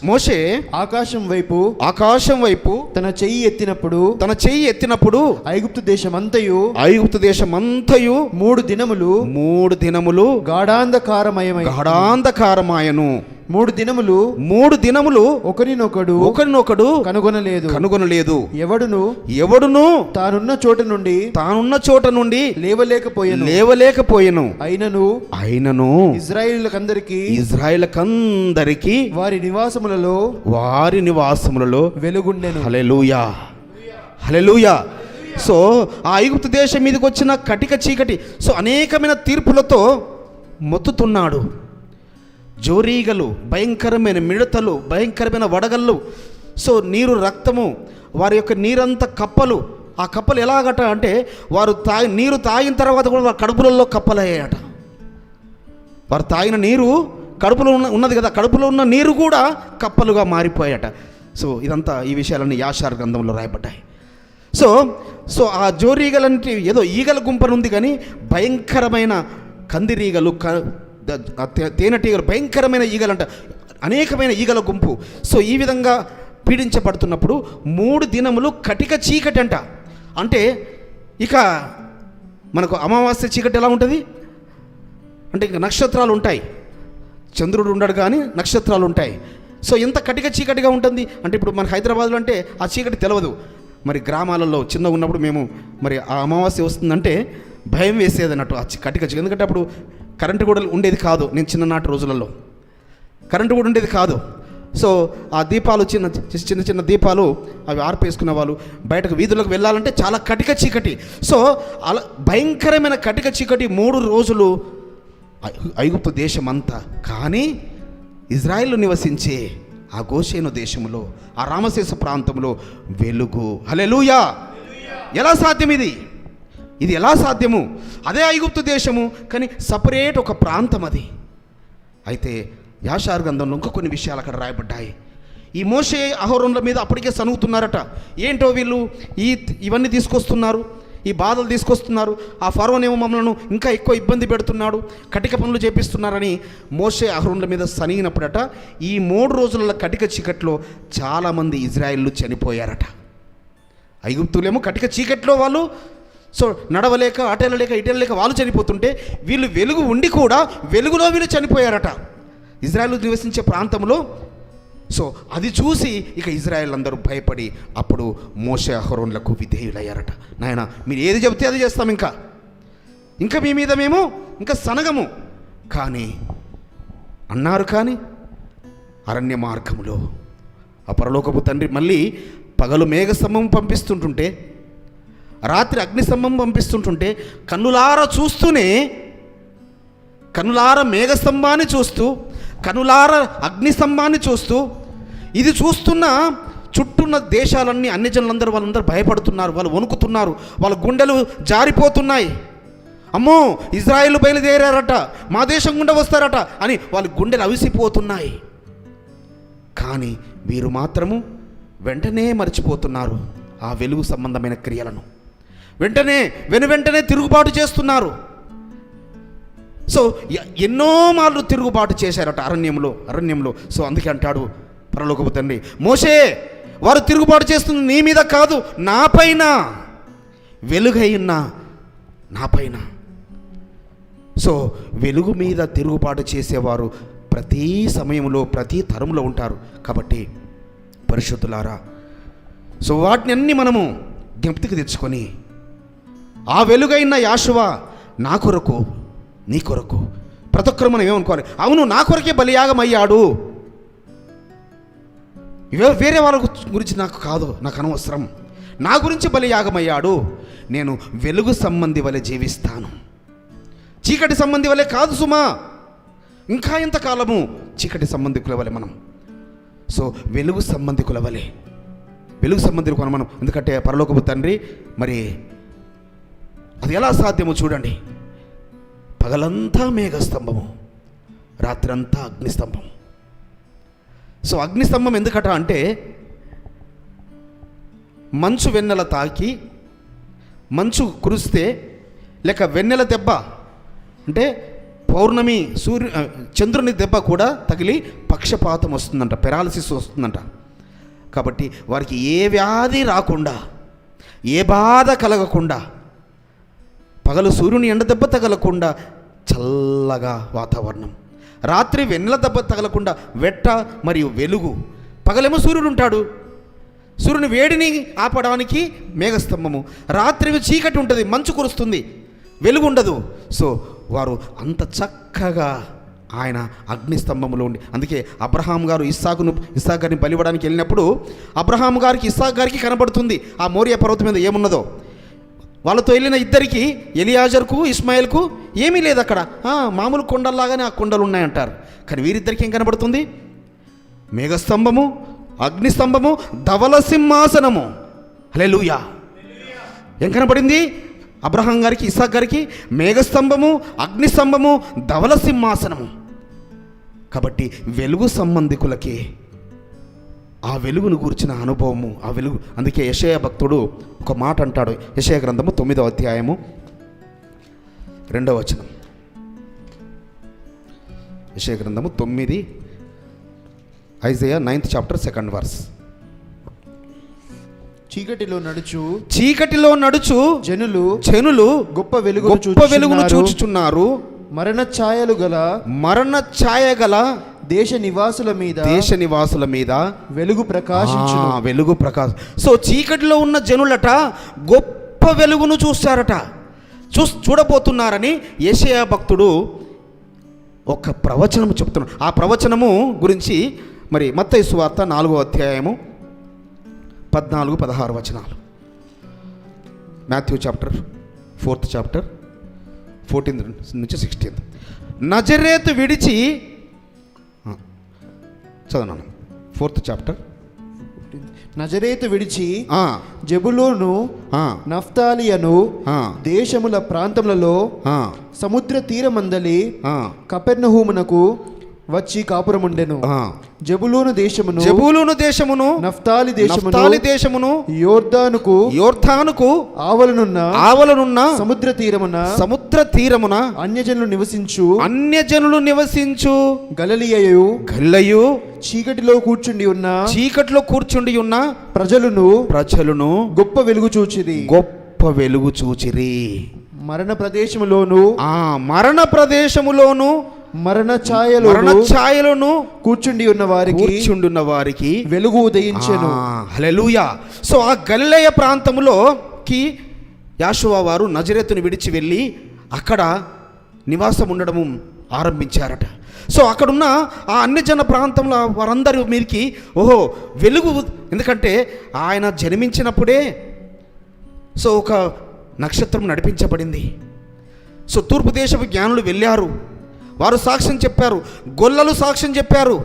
Speaker 1: మోషే
Speaker 3: ఆకాశం వైపు తన చెయ్యి ఎత్తినప్పుడు ఐగుప్తు దేశమంతయు 3 దినములు గాఢాంధకారమయను. 3 దినములు ఒకరినొకడు కనుగొనలేదు. ఎవడును తానున్న చోట నుండి లేవలేకపోయెను. అయినను ఇజ్రాయేలుకందరికి వారి నివాసములలో వెలుగుండెను. హల్లెలూయా. సో ఆ ఐగుప్తు దేశం మీదకి వచ్చిన కటిక చీకటి, సో అనేకమైన తీర్పులతో మొత్తుతున్నాడు. జోరీగలు, భయంకరమైన మిడతలు, భయంకరమైన వడగళ్ళు, సో నీరు రక్తము, వారి యొక్క నీరంతా కప్పలు. ఆ కప్పలు ఎలాగట అంటే వారు నీరు తాగిన తర్వాత కూడా వారి కడుపులలో కప్పలయ్యాయట. వారు తాగిన నీరు కడుపులో ఉన్నది కదా, కడుపులో ఉన్న నీరు కూడా కప్పలుగా మారిపోయాయట. సో ఇదంతా ఈ విషయాలన్నీ యాషార్ గ్రంథంలో రాయబడ్డాయి. సో ఆ జోరీగలంటే ఏదో ఈగల గుంపనుంది, కానీ భయంకరమైన కందిరీగలు, తేనెటీగలు, భయంకరమైన ఈగలంట, అనేకమైన ఈగల గుంపు. సో ఈ విధంగా పీడించబడుతున్నప్పుడు 3 దినములు కటిక చీకటి అంట. అంటే ఇక మనకు అమావాస్య చీకటి ఎలా ఉంటుంది అంటే ఇక నక్షత్రాలు ఉంటాయి, చంద్రుడు ఉండడు కానీ నక్షత్రాలు ఉంటాయి. సో ఎంత కటిక చీకటిగా ఉంటుంది అంటే ఇప్పుడు మన హైదరాబాద్లో అంటే ఆ చీకటి తెలియదు. మరి గ్రామాలలో చిన్నగా ఉన్నప్పుడు మేము మరి ఆ అమావాస్య వస్తుందంటే భయం వేసేది అన్నట్టు ఆ కటిక చీకటి. ఎందుకంటే అప్పుడు కరెంటు కూడా ఉండేది కాదు. నేను చిన్ననాటి రోజులలో కరెంటు కూడా ఉండేది కాదు. సో ఆ దీపాలు చిన్న చిన్న చిన్న దీపాలు అవి ఆర్పేసుకునే వాళ్ళు బయటకు వీధులకు వెళ్ళాలంటే చాలా కటిక చీకటి. సో అలా భయంకరమైన కటిక చీకటి 3 రోజులు ఐగుప్తు దేశం అంతా. కానీ ఇజ్రాయిల్ నివసించే ఆ గోషేను దేశంలో, ఆ రామశేష ప్రాంతంలో వెలుగు. హల్లెలూయా! ఎలా సాధ్యం ఇది ఎలా సాధ్యము? అదే ఐగుప్తు దేశము, కానీ సపరేట్ ఒక ప్రాంతం అది. అయితే యాషారు గ్రంథంలో ఇంకా కొన్ని విషయాలు అక్కడ రాయబడ్డాయి. ఈ మోషే అహరోనుల మీద అప్పటికే సనుగుతున్నారట. ఏంటో వీళ్ళు ఇవన్నీ తీసుకొస్తున్నారు, ఈ బాధలు తీసుకొస్తున్నారు, ఆ ఫరోనేమో మమ్మల్ని ఇంకా ఎక్కువ ఇబ్బంది పెడుతున్నాడు, కటిక పనులు చేపిస్తున్నారని మోషే అహరోనుల మీద సనిగినప్పుడట ఈ 3 రోజుల కటిక చీకట్లో చాలామంది ఇజ్రాయిళ్ళు చనిపోయారట. ఐగుప్తులేమో కటిక చీకట్లో వాళ్ళు సో నడవలేక అటెళ్ళలేక ఇటెళ్ళలేక వాళ్ళు చనిపోతుంటే, వీళ్ళు వెలుగు ఉండి కూడా వెలుగులో వీళ్ళు చనిపోయారట ఇజ్రాయిల్ నివసించే ప్రాంతంలో. సో అది చూసి ఇక ఇజ్రాయెల్ అందరూ భయపడి అప్పుడు మోషే అహరోనులకు విధేయులయ్యారట. నాయన మీరు ఏది చెబితే అది చేస్తాం, ఇంకా మీ మీద మేము ఇంకా సనగము కానీ అన్నారు. కానీ అరణ్య మార్గములో ఆ పరలోకపు తండ్రి మళ్ళీ పగలు మేఘస్తంభం పంపిస్తుంటుంటే, రాత్రి అగ్నిస్తంభం పంపిస్తుంటుంటే కన్నులారా చూస్తూనే, కన్నులార మేఘస్తంభాన్ని చూస్తూ, కనులార అగ్నిస్తంభాన్ని చూస్తూ, ఇది చూస్తున్న చుట్టూన్న దేశాలన్నీ అన్ని జనులందరూ వాళ్ళందరూ భయపడుతున్నారు, వాళ్ళు వణుకుతున్నారు, వాళ్ళ గుండెలు జారిపోతున్నాయి. అమ్మో ఇజ్రాయేలు బయలుదేరారట, మా దేశం గుండా వస్తారట అని వాళ్ళ గుండెలు అవిసిపోతున్నాయి. కానీ వీరు మాత్రము వెంటనే మర్చిపోతున్నారు ఆ వెలుగు సంబంధమైన క్రియలను. వెంటనే తిరుగుబాటు చేస్తున్నారు. సో ఎన్నో మార్లు తిరుగుబాటు చేశారట అరణ్యంలో. సో అందుకే అంటాడు పరలోకపు తండ్రి, మోషే వారు తిరుగుబాటు చేస్తుంది నీ మీద కాదు, నా పైన, వెలుగై ఉన్న నా పైన. సో వెలుగు మీద తిరుగుబాటు చేసేవారు ప్రతి సమయంలో ప్రతి తరంలో ఉంటారు. కాబట్టి పరిశుద్ధులారా, సో వాటిని అన్నీ మనము జ్ఞప్తికి తెచ్చుకొని ఆ వెలుగైన యాషువా నా కొరకు నీ కొరకు ప్రతి ఒక్కరు మనం ఏమనుకోవాలి, అవును నా కొరకే బలియాగం అయ్యాడు, వేరే వాళ్ళ గురించి నాకు కాదు, నాకు అనవసరం, నా గురించి బలియాగం అయ్యాడు. నేను వెలుగు సంబంధి వలె జీవిస్తాను, చీకటి సంబంధి వలె కాదు సుమా. ఇంకా ఎంతకాలము చీకటి సంబంధికుల వలె మనం. సో వెలుగు సంబంధికుల వలె, వెలుగు సంబంధికులు మనం. ఎందుకంటే పరలోకపు తండ్రి మరి అది ఎలా సాధ్యమో చూడండి. పగలంతా మేఘస్తంభము, రాత్రంతా అగ్నిస్తంభం. సో అగ్నిస్తంభం ఎందుకట అంటే, మంచు వెన్నెల తాకి మంచు కురిస్తే లేక వెన్నెల దెబ్బ అంటే పౌర్ణమి చంద్రుని దెబ్బ కూడా తగిలి పక్షపాతం వస్తుందంట, పెరాలసిస్ వస్తుందంట. కాబట్టి వారికి ఏ వ్యాధి రాకుండా, ఏ బాధ కలగకుండా, పగలు సూర్యుని ఎండ దెబ్బ తగలకుండా చల్లగా వాతావరణం, రాత్రి వెన్నెల దెబ్బ తగలకుండా వెట్ట మరియు వెలుగు. పగలేమో సూర్యుడు ఉంటాడు, సూర్యుని వేడిని ఆపడానికి మేఘస్తంభము, రాత్రి చీకటి ఉంటుంది, మంచు కురుస్తుంది, వెలుగు ఉండదు. సో వారు అంత చక్కగా ఆయన అగ్నిస్తంభంలో ఉండి, అందుకే అబ్రహాం గారు ఇస్సాకు గారిని బలివ్వడానికి వెళ్ళినప్పుడు అబ్రహాం గారికి ఇస్సాకు గారికి కనబడుతుంది ఆ మోరియా పర్వతం మీద ఏమున్నదో. వాళ్ళతో వెళ్ళిన ఇద్దరికి, ఎలియాజర్కు ఇస్మాయిల్కు ఏమీ లేదు అక్కడ, మామూలు కొండల్లాగానే ఆ కొండలు ఉన్నాయంటారు. కానీ వీరిద్దరికి ఏం కనబడుతుంది? మేఘస్తంభము, అగ్నిస్తంభము, ధవల సింహాసనము. హల్లెలూయా! ఏం కనబడింది అబ్రహాం గారికి, ఇస్సాకు గారికి? మేఘస్తంభము, అగ్నిస్తంభము, ధవల సింహాసనము. కాబట్టి వెలుగు సంబంధికులకి ఆ వెలుగును గూర్చిన అనుభవము, ఆ వెలుగు. అందుకే యెషయా భక్తుడు ఒక మాట అంటాడు, యెషయా గ్రంథము 9వ అధ్యాయము 2వ వచనం. యెషయా గ్రంథము 9, Isaiah 9th chapter 2nd verse. చీకటిలో నడుచు జనులు గొప్ప వెలుగును చూచుచున్నారు.
Speaker 4: మరణ ఛాయ గల దేశ నివాసుల మీద వెలుగు ప్రకాశం.
Speaker 3: సో చీకటిలో ఉన్న జనులట గొప్ప వెలుగును చూస్తారట, చూడబోతున్నారని యెషయా భక్తుడు ఒక ప్రవచనము చెప్తున్నాడు. ఆ ప్రవచనము గురించి
Speaker 1: మరి మత్తయి సువార్త 4వ అధ్యాయము 14-16 వచనాలు. మాథ్యూ చాప్టర్ 4th చాప్టర్ 14 నుంచి 16. నజరేతు విడిచి చదవను. 4th chapter.
Speaker 4: నజరేతు విడిచి జెబులూను నఫ్తాలియను దేశముల ప్రాంతములలో సముద్ర తీరమందలి కపెర్నహూమునకు వచ్చి కాపురముండెను. జెబులూను దేశమును నఫ్తాలి దేశమును యోర్దానుకు ఆవలనున్న సముద్ర తీరమున అన్యజనులు నివసించు గలిలయయు చీకటిలో కూర్చుండి ఉన్న ప్రజలను గొప్ప వెలుగు చూచిరి. మరణ ప్రదేశములోను మరణ ఛాయలను కూర్చుండి ఉన్న వారికి వెలుగు ఉదయించెను.
Speaker 1: హల్లెలూయా. సో ఆ గలిలయ ప్రాంతములోకి యాషోవా వారు నజరేతుని విడిచి వెళ్ళి అక్కడ నివాసం ఉండడము ఆరంభించారట. సో అక్కడున్న ఆ అన్యజన ప్రాంతంలో వారందరూ మీరికి వెలుగు, ఎందుకంటే ఆయన జన్మించినప్పుడే సో ఒక నక్షత్రం నడిపించబడింది. సో తూర్పు దేశపు జ్ఞానులు వెళ్ళారు, వారు సాక్ష్యం చెప్పారు, గొల్లలు సాక్ష్యం చెప్పారు.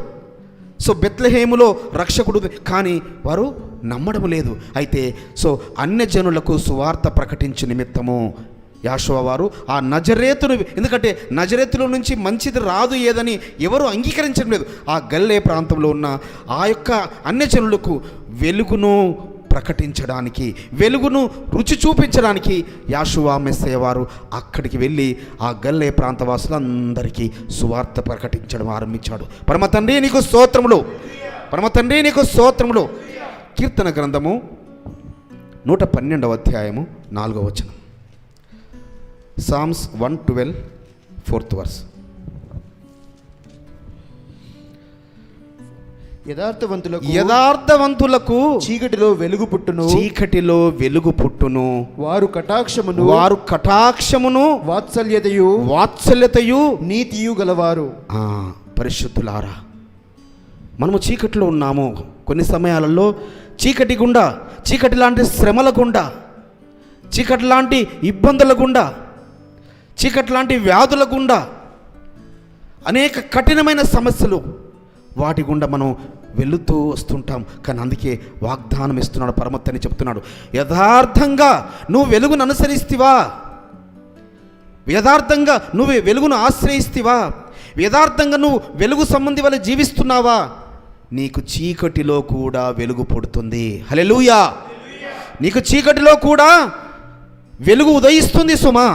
Speaker 1: సో బెత్లెహేములో రక్షకుడు, కానీ వారు నమ్మడం లేదు. అయితే సో అన్యజనులకు సువార్త ప్రకటించు నిమిత్తము యాషోవా వారు ఆ నజరేతును, ఎందుకంటే నజరేతులో నుంచి మంచిది రాదు ఏదని ఎవరు అంగీకరించడం లేదు, ఆ గలిలయ ప్రాంతంలో ఉన్న ఆ యొక్క అన్యజనులకు వెలుగును ప్రకటించడానికి, వెలుగును రుచి చూపించడానికి యాషోవా మెస్సయ్య వారు అక్కడికి వెళ్ళి ఆ గలిలయ ప్రాంతవాసులందరికీ సువార్త ప్రకటించడం ఆరంభించాడు. పరమ తండ్రి నీకు స్తోత్రములు. కీర్తన గ్రంథము 112వ అధ్యాయము 4వ వచనం. Psalms 112 4th verse. యథార్థవంతులకు
Speaker 4: చీకటిలో వెలుగు పుట్టును. వారు కటాక్షమును వాత్సల్యతయు నీతియు గలవారు.
Speaker 1: పరిశుద్ధులారా, మనము చీకటిలో ఉన్నాము. కొన్ని సమయాలలో చీకటి లాంటి శ్రమల గుండా, చీకటి లాంటి ఇబ్బందుల గుండా, చీకటి లాంటి వ్యాధుల గుండా, అనేక కఠినమైన సమస్యలు, వాటి గుండా మనం వెళుతూ వస్తుంటాం. కానీ అందుకే వాగ్దానం ఇస్తున్నాడు పరమత్తని చెప్తున్నాడు, యథార్థంగా నువ్వు వెలుగును అనుసరిస్తావా, యథార్థంగా నువ్వు వెలుగును ఆశ్రయిస్తావా, యథార్థంగా నువ్వు వెలుగు సంబంధి వల్ల జీవిస్తున్నావా, నీకు చీకటిలో కూడా వెలుగు పుడుతుంది. హల్లెలూయా. నీకు చీకటిలో కూడా వెలుగు ఉదయిస్తుంది సుమా.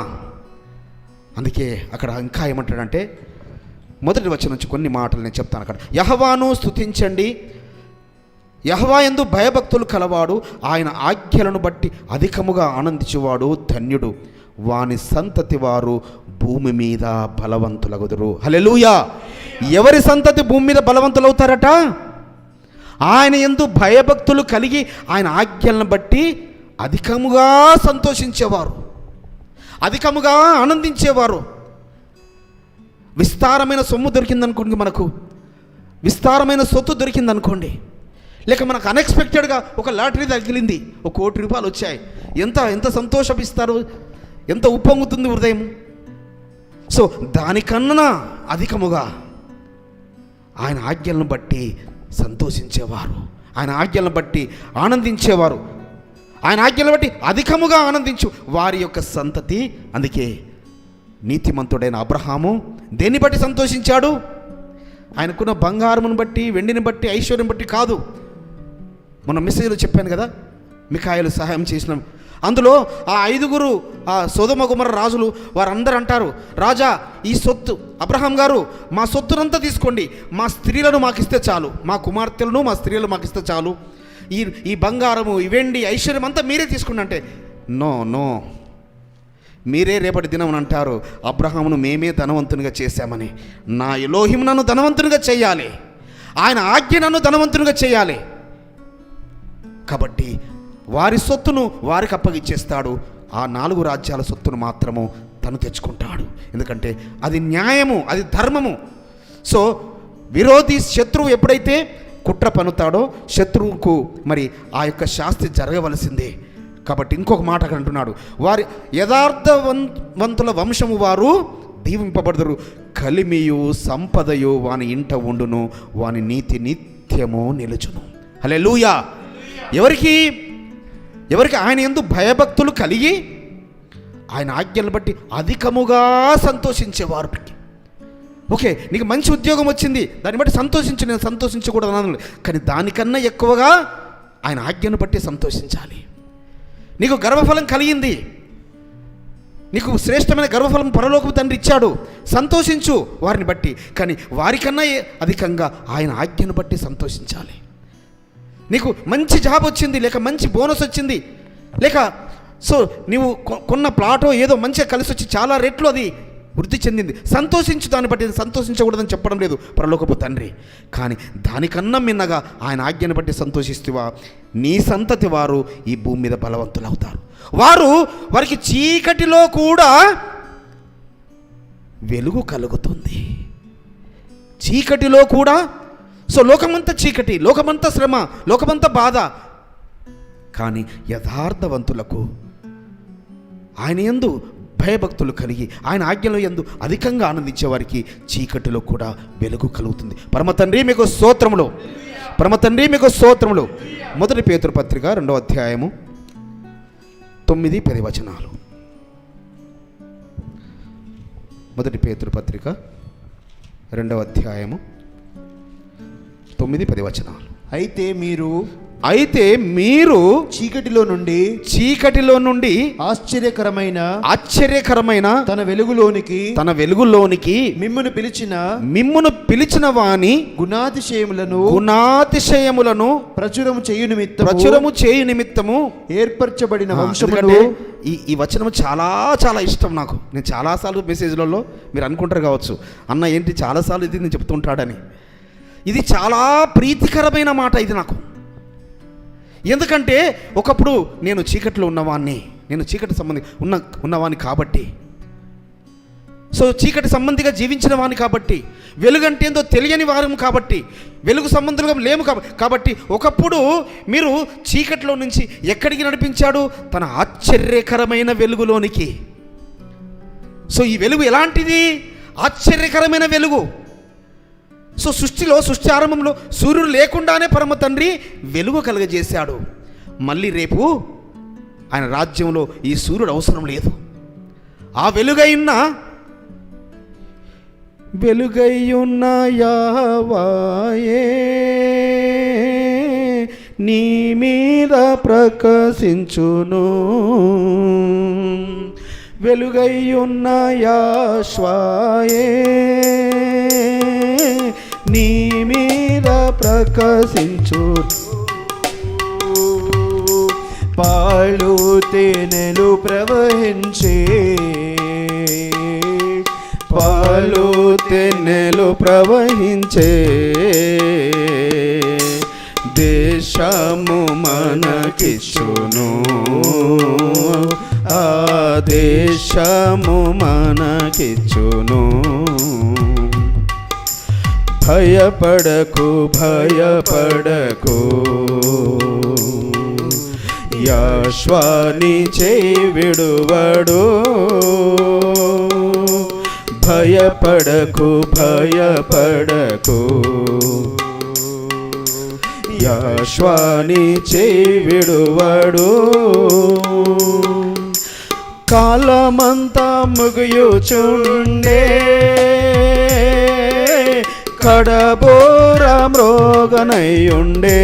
Speaker 1: అందుకే అక్కడ ఇంకా ఏమంటాడంటే, మొదటి వచనం నుంచి కొన్ని మాటలు నేను చెప్తాను. అక్కడ యెహోవాను స్తుతించండి, యెహోవా యందు భయభక్తులు కలవాడు, ఆయన ఆజ్ఞలను బట్టి అధికముగా ఆనందించువాడు ధన్యుడు, వాని సంతతి వారు భూమి మీద బలవంతులగుదురు. హల్లెలూయా. ఎవరి సంతతి భూమి మీద బలవంతులవుతారట? ఆయన యందు భయభక్తులు కలిగి ఆయన ఆజ్ఞలను బట్టి అధికముగా సంతోషించేవారు, అధికముగా ఆనందించేవారు. విస్తారమైన సొమ్ము దొరికిందనుకోండి, మనకు విస్తారమైన సొత్తు దొరికిందనుకోండి, లేక మనకు అన్ఎక్స్పెక్టెడ్గా ఒక లాటరీ తగిలింది, ఒక ₹1,00,00,000 వచ్చాయి, ఎంత సంతోషపిస్తారు, ఎంత ఉప్పొంగుతుంది హృదయం. సో దానికన్నా అధికముగా ఆయన ఆజ్ఞలను బట్టి సంతోషించేవారు, ఆయన ఆజ్ఞలను బట్టి ఆనందించేవారు, ఆయన ఆజ్ఞలను బట్టి అధికముగా ఆనందించు వారి యొక్క సంతతి. అందుకే నీతిమంతుడైన అబ్రహాము దేన్ని బట్టి సంతోషించాడు? ఆయనకున్న బంగారమును బట్టి, వెండిని బట్టి, ఐశ్వర్యం బట్టి కాదు. మన మెసేజ్లో చెప్పాను కదా, మిఖాయేలు సహాయం చేసిన అందులో ఆ 5 ఆ సొదొమ గొమొర్రా రాజులు వారందరూ అంటారు, రాజా ఈ సొత్తు, అబ్రహాం గారు మా సొత్తునంతా తీసుకోండి, మా స్త్రీలను మాకిస్తే చాలు, మా కుమార్తెలను మా స్త్రీలను మాకిస్తే చాలు, ఈ బంగారము, ఈ వెండి, ఐశ్వర్యం అంతా మీరే తీసుకోండి అంటే, నో మీరే రేపటి దినం అంటారు, అబ్రహామును మేమే ధనవంతునిగా చేశామని. నా ఎలోహిం నన్ను ధనవంతునిగా చేయాలి, ఆయన ఆజ్ఞ నన్ను ధనవంతునిగా చేయాలి. కాబట్టి వారి సొత్తును వారికి అప్పగిచ్చేస్తాడు, ఆ 4 రాజ్యాల సొత్తును మాత్రము తను తెచ్చుకుంటాడు. ఎందుకంటే అది న్యాయము, అది ధర్మము. సో విరోధి శత్రువు ఎప్పుడైతే కుట్ర పన్నుతాడో శత్రువుకు మరి ఆ యొక్క శాస్తి జరగవలసిందే. కాబట్టి ఇంకొక మాట అక్కడ అంటున్నాడు, వారి యథార్థవంతుల వంశము వారు దీవింపబడదురు, కలిమియు సంపదయు వాని ఇంట ఉండును, వాని నీతి నిత్యము నిలుచును. హల్లెలూయా. ఎవరికి ఆయన యందు భయభక్తులు కలిగి ఆయన ఆజ్ఞలను బట్టి అధికముగా సంతోషించేవారు. ఓకే, నీకు మంచి ఉద్యోగం వచ్చింది, దాన్ని బట్టి సంతోషించు, నేను సంతోషించకూడదు అన్నాను, కానీ దానికన్నా ఎక్కువగా ఆయన ఆజ్ఞను బట్టి సంతోషించాలి. నీకు గర్భఫలం కలిగింది, నీకు శ్రేష్టమైన గర్భఫలం పరలోకపు తండ్రి ఇచ్చాడు, సంతోషించు వారిని బట్టి, కానీ వారికన్నా అధికంగా ఆయన ఆజ్ఞను బట్టి సంతోషించాలి. నీకు మంచి జాబ్ వచ్చింది, లేక మంచి బోనస్ వచ్చింది, లేక సో నీవు కొన్న ప్లాటో ఏదో మంచిగా కలిసి వచ్చి చాలా రెట్లు అది వృద్ధి చెందింది, సంతోషించు, దాన్ని బట్టి సంతోషించకూడదని చెప్పడం లేదు పరలోకపు తండ్రి. కానీ దానికన్నా మిన్నగా ఆయన ఆజ్ఞను బట్టి సంతోషిస్తువా, నీ సంతతి వారు ఈ భూమి మీద బలవంతులు అవుతారు. వారికి చీకటిలో కూడా వెలుగు కలుగుతుంది. చీకటిలో కూడా, సో లోకమంతా చీకటి, లోకమంతా శ్రమ, లోకమంతా బాధ, కానీ యథార్థవంతులకు ఆయన యందు భయభక్తులు కలిగి ఆయన ఆజ్ఞల యందు అధికంగా ఆనందించే వారికి చీకటిలో కూడా వెలుగు కలుగుతుంది. పరమ తండ్రి మీకు స్తోత్రములు, పరమ తండ్రి మీకు స్తోత్రములు. 1 పేతురు పత్రిక 2వ అధ్యాయము 9-10 వచనాలు. 1 పేతురు పత్రిక 2వ అధ్యాయము 9-10 వచనాలు.
Speaker 4: అయితే
Speaker 1: మీరు
Speaker 4: చీకటిలో నుండి
Speaker 1: ఆశ్చర్యకరమైన
Speaker 4: తన వెలుగులోనికి
Speaker 1: మిమ్మును పిలిచిన వాని గుణాతిశయములను ప్రచురము చేయు నిమిత్తము
Speaker 4: ఏర్పరచబడిన వంశమును.
Speaker 1: ఈ వచనం చాలా చాలా ఇష్టం నాకు. నేను చాలాసార్లు మెసేజ్లలో మీరు అనుకుంటారు కావచ్చు, అన్న ఏంటి చాలాసార్లు ఇది నేను చెప్తుంటాడని. ఇది చాలా ప్రీతికరమైన మాట ఇది నాకు. ఎందుకంటే ఒకప్పుడు నేను చీకటిలో నేను చీకటి ఉన్నవాణ్ణి కాబట్టి, సో చీకటి సంబంధిగా జీవించిన వాణ్ణి కాబట్టి, వెలుగంటే ఏందో తెలియని వారు కాబట్టి, వెలుగు సంబంధులుగా లేము కాబట్టి ఒకప్పుడు మీరు చీకటిలో నుంచి ఎక్కడికి నడిపించాడు? తన ఆశ్చర్యకరమైన వెలుగులోనికి. సో ఈ వెలుగు ఎలాంటిది? ఆశ్చర్యకరమైన వెలుగు. సో సృష్టి ఆరంభంలో సూర్యుడు లేకుండానే పరమ తండ్రి వెలుగు కలుగజేశాడు. మళ్ళీ రేపు ఆయన రాజ్యంలో ఈ సూర్యుడు అవసరం లేదు. ఆ వెలుగైన యెహోవాయే నీ మీద ప్రకాశించును, వెలుగైయున్న యాష్వాయే నీ మీద ప్రకాశించు.
Speaker 4: పాలు తేనెలు ప్రవహించే
Speaker 1: దేశము మనకిచ్చును, ఆ దేశము మనకిచ్చును. భయపడకు యాష్వాని చేయి విడువడు, భయపడకు యాష్వాని చేయి విడువడు. కాలమంతా ముగియుచుండే కడబోర మ్రోగనయుండే,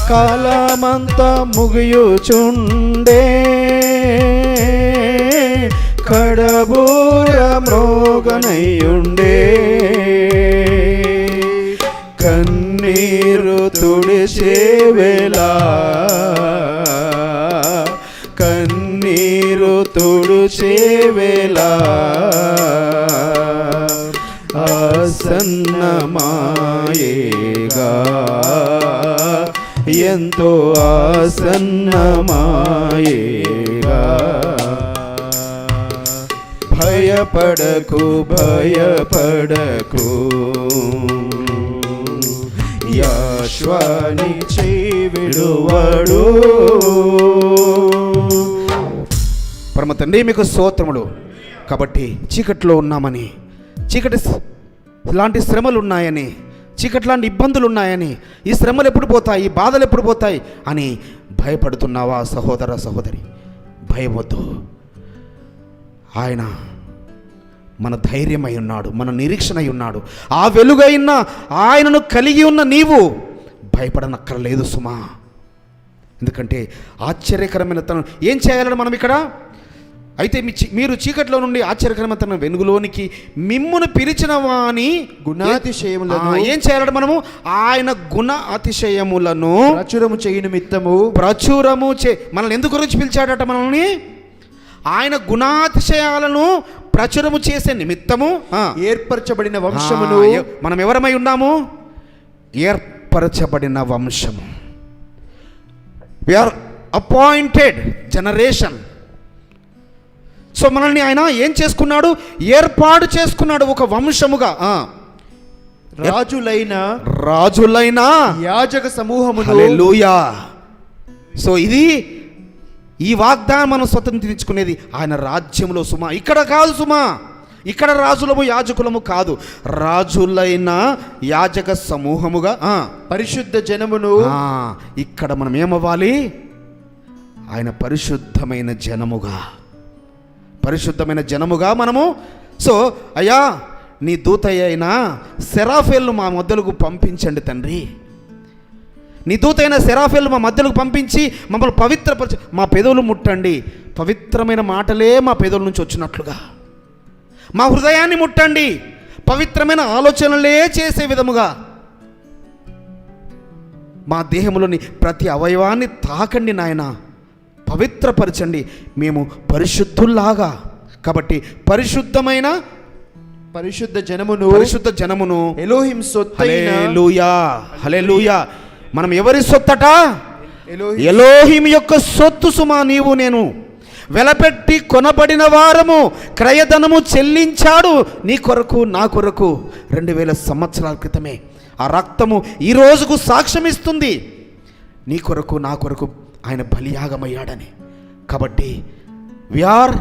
Speaker 1: కాలమంతా ముగియుచుండే కడబోర మ్రోగనయుండే. కన్నీరు తుడిసే వేళ, కన్నీరు తుడిసే వేళ ఆసన్నమాయేగా, ఎంతో ఆసన్నమాయేగా.
Speaker 4: భయపడకు భయపడకు యాశ్వాని చేవిడువడు.
Speaker 3: పరమ తండ్రి మీకు స్తోత్రములు. కాబట్టి చీకట్లో ఉన్నామని, చీకటి లాంటి శ్రమలు ఉన్నాయని, చీకటి లాంటి ఇబ్బందులు ఉన్నాయని, ఈ శ్రమలు ఎప్పుడు పోతాయి, ఈ బాధలు ఎప్పుడు పోతాయి అని భయపడుతున్నావా సహోదర సహోదరి? భయవద్దు. ఆయన మన ధైర్యమై ఉన్నాడు, మన నిరీక్షణ అయి ఉన్నాడు. ఆ వెలుగైన ఆయనను కలిగి ఉన్న నీవు భయపడనక్కర్లేదు సుమా. ఎందుకంటే ఆశ్చర్యకరమైన తను ఏం చేయాలని మనం ఇక్కడ అయితే మీరు చీకట్లో నుండి ఆశ్చర్యకరమైన తన వెలుగులోనికి మిమ్మును పిలిచిన వాని
Speaker 4: గుణాతిశయములను
Speaker 3: ఏం చేయాలంటే మనము ఆయన గుణ అతిశయములను
Speaker 4: ప్రచురము చేయ నిమిత్తము
Speaker 3: మనల్ని ఎందుకు గురించి పిలిచాడట? మనల్ని ఆయన గుణాతిశయాలను ప్రచురము చేసే నిమిత్తము
Speaker 4: ఏర్పరచబడిన వంశమును.
Speaker 3: మనం ఎవరమై ఉన్నాము? ఏర్పరచబడిన వంశము. We are appointed generation. సో మనల్ని ఆయన ఏం చేసుకున్నాడు? ఏర్పాటు చేసుకున్నాడు ఒక వంశముగా. రాజులైన
Speaker 4: యాజక సమూహమును.
Speaker 3: హల్లెలూయా. సో ఈ వాగ్దానం మనం స్వతంత్రించుకునేది ఆయన రాజ్యంలో సుమా. ఇక్కడ కాదు సుమా, ఇక్కడ రాజులము యాజకులము కాదు, రాజులైన యాజక సమూహముగా
Speaker 4: పరిశుద్ధ జనమును.
Speaker 3: ఇక్కడ మనం ఏమవ్వాలి? ఆయన పరిశుద్ధమైన జనముగా మనము. సో అయ్యా, నీ దూత అయిన సెరాఫేల్ను మా మధ్యలకు పంపించండి తండ్రి. నీ దూత అయిన సెరాఫేల్ మా మధ్యలకు పంపించి మమ్మల్ని పవిత్రపరచ, మా పెదవులు ముట్టండి. పవిత్రమైన మాటలే మా పెదవుల నుంచి వచ్చినట్లుగా మా హృదయాన్ని ముట్టండి. పవిత్రమైన ఆలోచనలే చేసే విధముగా మా దేహంలోని ప్రతి అవయవాన్ని తాకండి నాయన, పవిత్రపరచండి. మేము పరిశుద్ధుల్లాగా. కాబట్టి పరిశుద్ధ జనమును
Speaker 4: ఎలోహిం సొత్తైన.
Speaker 3: హల్లెలూయా, హల్లెలూయా. మనం ఎవరి సొత్తట? ఎలోహిం యొక్క సొత్తు సుమా. నీవు నేను వెలపెట్టి కొనబడిన వారము. క్రయధనము చెల్లించాడు నీ కొరకు, నా కొరకు 2000 సంవత్సరాల క్రితమే. ఆ రక్తము ఈ రోజుకు సాక్ష్యం ఇస్తుంది. నీ కొరకు, నా కొరకు ఆయన బలియాగమయ్యాడని. కాబట్టి వీఆర్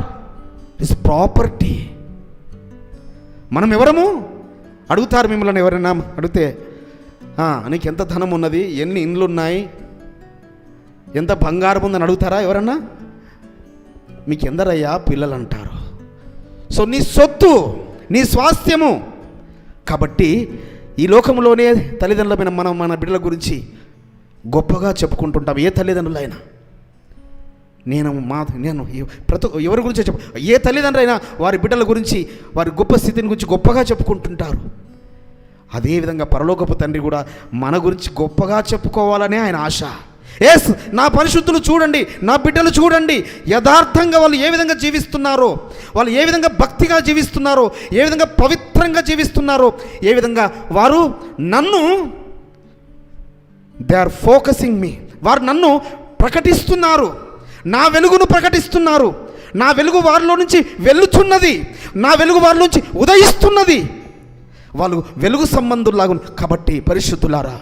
Speaker 3: హిస్ ప్రాపర్టీ. మనం ఎవరము? అడుగుతారు మిమ్మల్ని ఎవరైనా అడిగితే, నీకు ఎంత ధనం ఉన్నది, ఎన్ని ఇండ్లు ఉన్నాయి, ఎంత బంగారం ఉందని అడుగుతారా ఎవరన్నా? మీకు ఎందరయ్యా పిల్లలు అంటారు. సో నీ సొత్తు, నీ స్వాస్థ్యము. కాబట్టి ఈ లోకంలోనే తల్లిదండ్రులమైన మనం మన బిడ్డల గురించి గొప్పగా చెప్పుకుంటుంటాం. ఏ తల్లిదండ్రులైనా, నేను ప్రతి ఎవరి గురించి ఏ తల్లిదండ్రులు అయినా వారి బిడ్డల గురించి, వారి గొప్ప స్థితిని గురించి గొప్పగా చెప్పుకుంటుంటారు. అదేవిధంగా పరలోకపు తండ్రి కూడా మన గురించి గొప్పగా చెప్పుకోవాలనే ఆయన ఆశ. ఎస్, నా పరిశుద్ధులు చూడండి, నా బిడ్డలు చూడండి, యథార్థంగా వాళ్ళు ఏ విధంగా జీవిస్తున్నారో, వాళ్ళు ఏ విధంగా భక్తిగా జీవిస్తున్నారో, ఏ విధంగా పవిత్రంగా జీవిస్తున్నారో, ఏ విధంగా వారు నన్ను, దే ఆర్ ఫోకసింగ్ మీ, వారు నన్ను ప్రకటిస్తున్నారు, నా వెలుగును ప్రకటిస్తున్నారు. నా వెలుగు వారిలో నుంచి వెలుచున్నది, నా వెలుగు వారిలో నుంచి ఉదయిస్తున్నది. వాళ్ళు వెలుగు సంబంధుల్లాగా. కాబట్టి పరిశుద్ధులారా,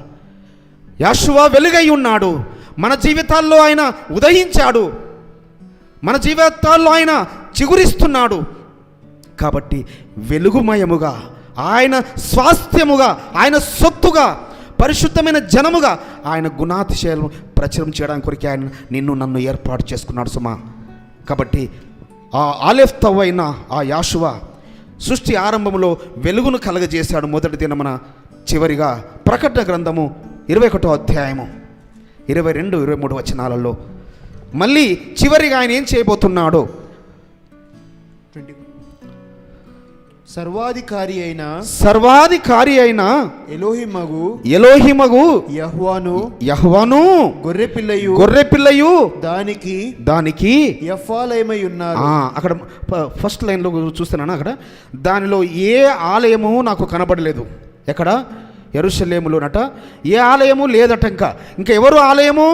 Speaker 3: యాషువా వెలుగై ఉన్నాడు. మన జీవితాల్లో ఆయన ఉదయించాడు, మన జీవితాల్లో ఆయన చిగురిస్తున్నాడు. కాబట్టి వెలుగుమయముగా, ఆయన స్వాస్థ్యముగా, ఆయన సొత్తుగా, పరిశుద్ధమైన జనముగా ఆయన గుణాతిశయాలను ప్రచురం చేయడానికి కొరికి ఆయన నిన్ను నన్ను ఏర్పాటు చేసుకున్నాడు సుమా. కాబట్టి ఆ ఆలెఫ్ తవ్వైన ఆ యాషువా సృష్టి ఆరంభంలో వెలుగును కలగజేశాడు. మొదటి దినమున చివరిగా ప్రకటన గ్రంథము 21వ అధ్యాయము 22-23 వచనాలలో మళ్ళీ చివరిగా ఆయన ఏం చేయబోతున్నాడో,
Speaker 4: సర్వాధికారి అయిన
Speaker 3: ఎలోహిమగు యెహోవాను గొర్రెపిల్లయు దానికి
Speaker 4: యెఫాలయమై ఉన్నారు.
Speaker 3: అక్కడ ఫస్ట్ లైన్లో చూస్తున్నాను. అక్కడ దానిలో ఏ ఆలయము నాకు కనబడలేదు. ఎక్కడ? యెరూషలేములోనట ఏ ఆలయము లేదట. ఇంకా ఎవరు ఆలయము?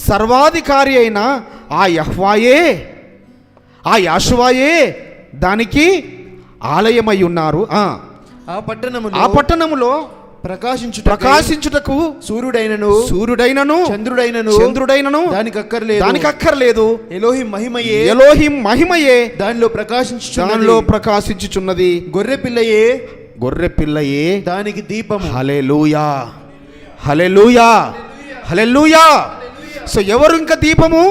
Speaker 3: సర్వాధికారి అయిన ఆ యెహోవాయే, ఆ యాషువాయే దానికి ఆలయమై ఉన్నారు.
Speaker 4: ఆ
Speaker 3: పట్టణములో ప్రకాశించుటకు సూర్యుడైనను చంద్రుడైనను దానికి అక్కర్లేదు.
Speaker 4: ఎలోహిం మహిమయే
Speaker 3: దానిలో ప్రకాశించుచున్నది. గొర్రె పిల్లయే దానికి దీపము. హల్లెలూయా, హల్లెలూయా, హల్లెలూయా. సో ఎవరు ఇంకా దీపము?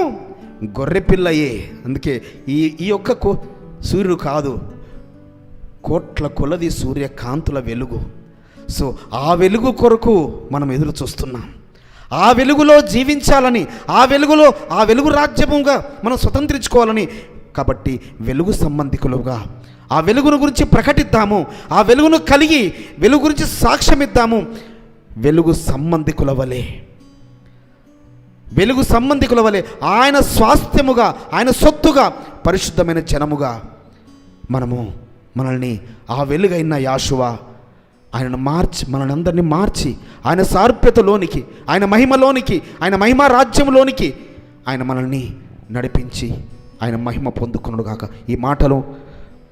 Speaker 3: గొర్రె పిల్లయే. అందుకే ఈ యొక్క సూర్యుడు కాదు, కోట్ల కొలది సూర్యకాంతుల వెలుగు. సో ఆ వెలుగు కొరకు మనం ఎదురు చూస్తున్నాం. ఆ వెలుగులో జీవించాలని, ఆ వెలుగు రాజ్యముగా మనం స్వతంత్రించుకోవాలని. కాబట్టి వెలుగు సంబంధికులుగా ఆ వెలుగును గురించి ప్రకటిద్దాము. ఆ వెలుగును కలిగి వెలుగు గురించి సాక్ష్యం ఇద్దాము. వెలుగు సంబంధికుల వలె ఆయన స్వాస్థ్యముగా, ఆయన సొత్తుగా, పరిశుద్ధమైన జనముగా మనల్ని ఆ వెలుగైన యాషువా మనల్ని అందరినీ మార్చి ఆయన సారూప్యతలోనికి, ఆయన మహిమలోనికి, ఆయన మహిమ రాజ్యంలోనికి ఆయన మనల్ని నడిపించి ఆయన మహిమ పొందుకున్నాడు గాక. ఈ మాటలు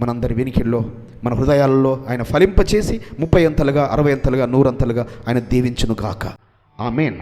Speaker 3: మనందరి వెనికిల్లో, మన హృదయాలలో ఆయన ఫలింపచేసి 30 అంతలుగా, 60 అంతలుగా, 100 అంతలుగా ఆయన దీవించును గాక. ఆమేన్.